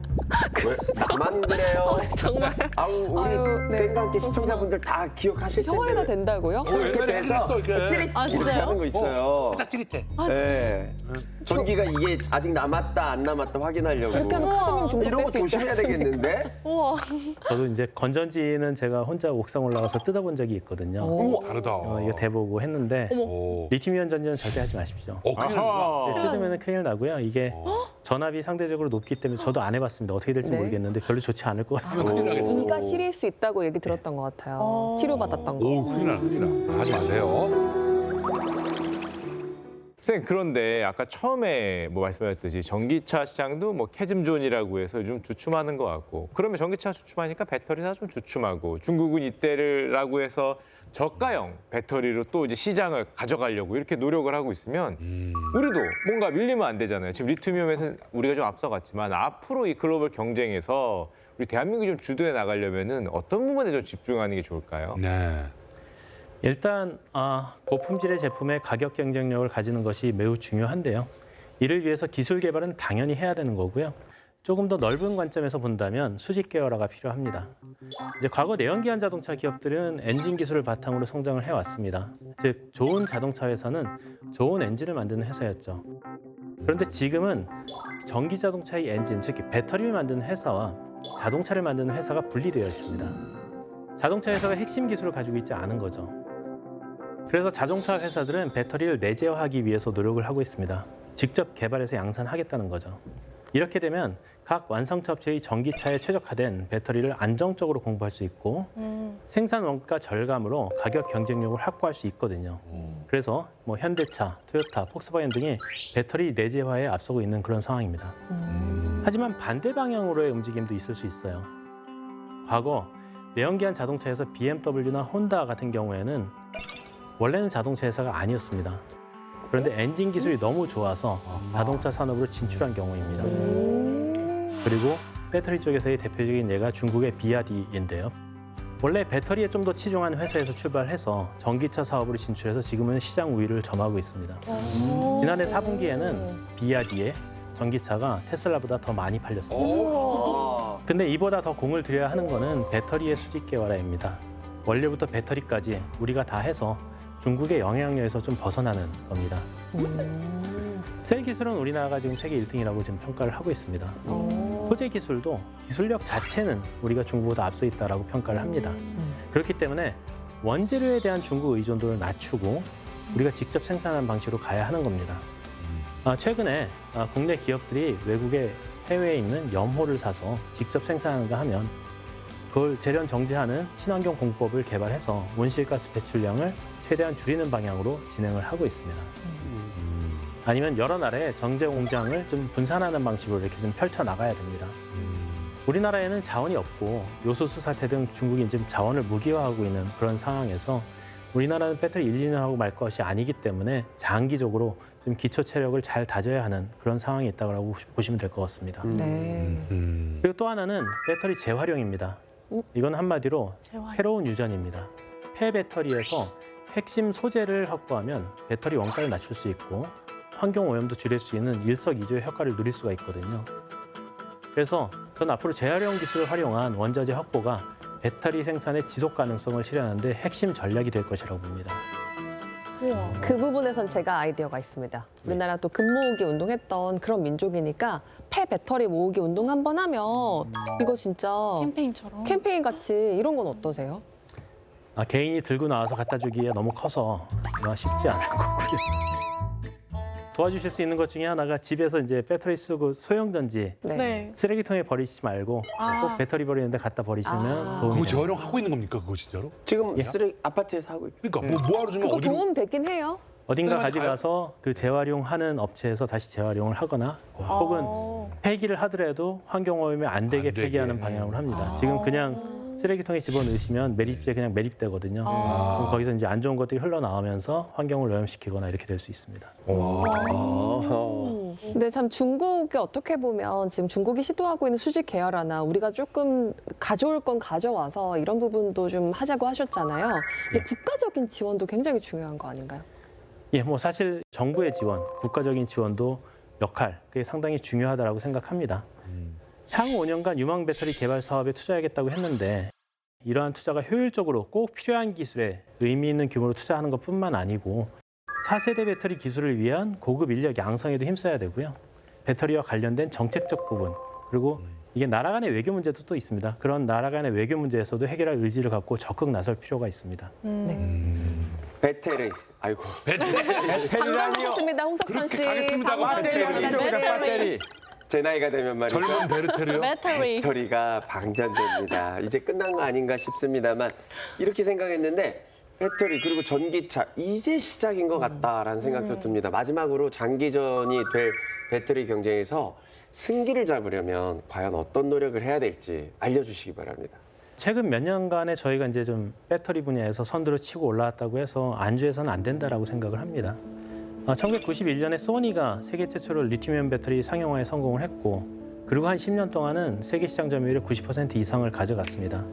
왜? 나만 그래요? 정말. 아우 우리 아유, 네. 쌤과 함께 시청자분들 다 기억하실 텐데. 혀에다 된다고요? 이렇게 돼서 찌릿 아, 이렇게 진짜요? 하는 거 있어요. 살짝 찌릿해. 네. 전기가 이게 아직 남았다 안 남았다 확인하려고. 이렇게 하면 카드뮴 중독될 이런 거 수 있지 조심해야 않습니까? 되겠는데? 우와. 저도 이제 건전지는 제가 혼자 옥상 올라가서 뜯어본 적이 있거든요. 오, 다르다. 이거 대보고 했는데 오. 리튬이온 전지는 절대 하지 마십시오. 큰일 나. 뜯으면 큰일 나고요. 이게 전압이 상대적으로 높기 때문에 저도 안 해봤습니다. 어떻게 될지 네. 모르겠는데 별로 좋지 않을 것 같습니다. 이가 시릴 수 있다고 얘기 들었던 것 같아요. 치료받았던 거. 오, 큰일 나, 큰일 나. 하지 마세요. 선생님, 그런데 아까 처음에 뭐 말씀하셨듯이 전기차 시장도 뭐 캐즘존이라고 해서 좀 주춤하는 것 같고, 그러면 전기차 주춤하니까 배터리나 좀 주춤하고, 중국은 이때라고 해서 저가형 배터리로 또 이제 시장을 가져가려고 이렇게 노력을 하고 있으면 우리도 뭔가 밀리면 안 되잖아요. 지금 리튬이온에서 우리가 좀 앞서갔지만 앞으로 이 글로벌 경쟁에서 우리 대한민국이 좀 주도해 나가려면은 어떤 부분에 좀 집중하는 게 좋을까요? 네. 일단 고품질의 제품의 가격 경쟁력을 가지는 것이 매우 중요한데요. 이를 위해서 기술 개발은 당연히 해야 되는 거고요. 조금 더 넓은 관점에서 본다면 수직 계열화가 필요합니다. 이제 과거 내연기관 자동차 기업들은 엔진 기술을 바탕으로 성장을 해왔습니다. 즉 좋은 자동차 회사는 좋은 엔진을 만드는 회사였죠. 그런데 지금은 전기 자동차의 엔진, 즉 배터리를 만드는 회사와 자동차를 만드는 회사가 분리되어 있습니다. 자동차 회사가 핵심 기술을 가지고 있지 않은 거죠. 그래서 자동차 회사들은 배터리를 내재화하기 위해서 노력을 하고 있습니다. 직접 개발해서 양산하겠다는 거죠. 이렇게 되면 각 완성차 업체의 전기차에 최적화된 배터리를 안정적으로 공부할 수 있고 생산 원가 절감으로 가격 경쟁력을 확보할 수 있거든요. 그래서 뭐 현대차, 토요타, 폭스바겐 등이 배터리 내재화에 앞서고 있는 그런 상황입니다. 하지만 반대 방향으로의 움직임도 있을 수 있어요. 과거 내연기관 자동차에서 BMW나 혼다 같은 경우에는 원래는 자동차 회사가 아니었습니다. 그런데 엔진 기술이 너무 좋아서 자동차 산업으로 진출한 경우입니다. 그리고 배터리 쪽에서의 대표적인 예가 중국의 비아디인데요. 원래 배터리에 좀 더 치중한 회사에서 출발해서 전기차 사업으로 진출해서 지금은 시장 우위를 점하고 있습니다. 지난해 4분기에는 비아디의 전기차가 테슬라보다 더 많이 팔렸습니다. 근데 이보다 더 공을 들여야 하는 거는 배터리의 수직 계열화입니다. 원료부터 배터리까지 우리가 다 해서 중국의 영향력에서 좀 벗어나는 겁니다. 셀 기술은 우리나라가 지금 세계 1등이라고 지금 평가를 하고 있습니다. 소재 기술도 기술력 자체는 우리가 중국보다 앞서 있다라고 평가를 합니다. 그렇기 때문에 원재료에 대한 중국 의존도를 낮추고 우리가 직접 생산하는 방식으로 가야 하는 겁니다. 최근에 국내 기업들이 외국의 해외에 있는 염호를 사서 직접 생산하는가 하면 그걸 재련 정제하는 친환경 공법을 개발해서 온실가스 배출량을 최대한 줄이는 방향으로 진행을 하고 있습니다. 아니면 여러 나라의 정제 공장을 좀 분산하는 방식으로 이렇게 좀 펼쳐 나가야 됩니다. 우리나라에는 자원이 없고 요소수 사태 등 중국이 지금 자원을 무기화하고 있는 그런 상황에서 우리나라는 배터리 1, 2년 하고 말 것이 아니기 때문에 장기적으로 좀 기초 체력을 잘 다져야 하는 그런 상황이 있다고 보시면 될 것 같습니다. 네. 그리고 또 하나는 배터리 재활용입니다. 이건 한마디로 새로운 유전입니다. 폐배터리에서 핵심 소재를 확보하면 배터리 원가를 낮출 수 있고 환경 오염도 줄일 수 있는 일석이조의 효과를 누릴 수가 있거든요. 그래서 전 앞으로 재활용 기술을 활용한 원자재 확보가 배터리 생산의 지속 가능성을 실현하는 데 핵심 전략이 될 것이라고 봅니다. 그 부분에선 제가 아이디어가 있습니다. 우리나라 또 금 모으기 운동했던 그런 민족이니까 폐 배터리 모으기 운동 한번 하면 이거 진짜 캠페인 같이 이런 건 어떠세요? 개인이 들고 나와서 갖다 주기에 너무 커서 쉽지 않을 거고요. 도와주실 수 있는 것 중에 하나가 집에서 이제 배터리 쓰고 소형전지 네. 쓰레기통에 버리지 말고 꼭 배터리 버리는데 갖다 버리시면 도움이 그거 됩니다. 재활용하고 있는 겁니까, 그거 진짜로? 지금 쓰레기 아파트에서 하고 있어요. 그러니까 뭐하러 주면 그거 어디로? 도움 되긴 해요. 어딘가 가져가서 그 재활용하는 업체에서 다시 재활용을 하거나 혹은 폐기를 하더라도 환경오염이 안 되게 폐기하는 방향으로 합니다. 지금 그냥 쓰레기통에 집어넣으시면 매립지에 그냥 매립되거든요. 그럼 거기서 이제 안 좋은 것들이 흘러나오면서 환경을 오염시키거나 이렇게 될 수 있습니다. 근데 참 중국이 어떻게 보면 지금 중국이 시도하고 있는 수직 계열화나 우리가 조금 가져올 건 가져와서 이런 부분도 좀 하자고 하셨잖아요. 근데 국가적인 지원도 굉장히 중요한 거 아닌가요? 예, 뭐 사실 정부의 지원, 국가적인 지원도 역할, 그게 상당히 중요하다고 생각합니다. 향후 5년간 유망 배터리 개발 사업에 투자하겠다고 했는데 이러한 투자가 효율적으로 꼭 필요한 기술에 의미 있는 규모로 투자하는 것뿐만 아니고 차세대 배터리 기술을 위한 고급 인력 양성에도 힘써야 되고요. 배터리와 관련된 정책적 부분, 그리고 이게 나라 간의 외교 문제도 또 있습니다. 그런 나라 간의 외교 문제에서도 해결할 의지를 갖고 적극 나설 필요가 있습니다. 배터리. 아이고. 방문하셨습니다, 홍석천 씨. 배터리. 제 나이가 되면 말이죠. 젊은 베르테르요? 배터리가 방전됩니다. 이제 끝난 거 아닌가 싶습니다만 이렇게 생각했는데 배터리 그리고 전기차 이제 시작인 것 같다라는 생각도 듭니다. 마지막으로 장기전이 될 배터리 경쟁에서 승기를 잡으려면 과연 어떤 노력을 해야 될지 알려주시기 바랍니다. 최근 몇 년간에 저희가 이제 좀 배터리 분야에서 선두를 치고 올라왔다고 해서 안주해서는 안 된다라고 생각을 합니다. 1991년에 소니가 세계 최초로 리튬이온 배터리 상용화에 성공을 했고 그리고 한 10년 동안은 세계 시장 점유율의 90% 이상을 가져갔습니다.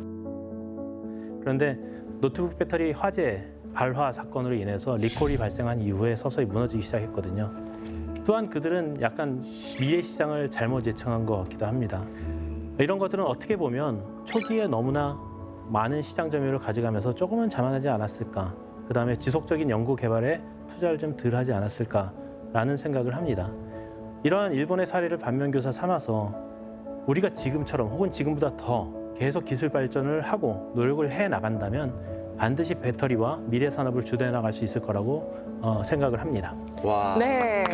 그런데 노트북 배터리 화재 발화 사건으로 인해서 리콜이 발생한 이후에 서서히 무너지기 시작했거든요. 또한 그들은 약간 미래 시장을 잘못 예측한 것 같기도 합니다. 이런 것들은 어떻게 보면 초기에 너무나 많은 시장 점유율을 가져가면서 조금은 자만하지 않았을까. 그다음에 지속적인 연구 개발에 투자를 좀 덜 하지 않았을까라는 생각을 합니다. 이러한 일본의 사례를 반면교사 삼아서 우리가 지금처럼 혹은 지금보다 더 계속 기술 발전을 하고 노력을 해 나간다면 반드시 배터리와 미래 산업을 주도해 나갈 수 있을 거라고 생각을 합니다. 와. 네.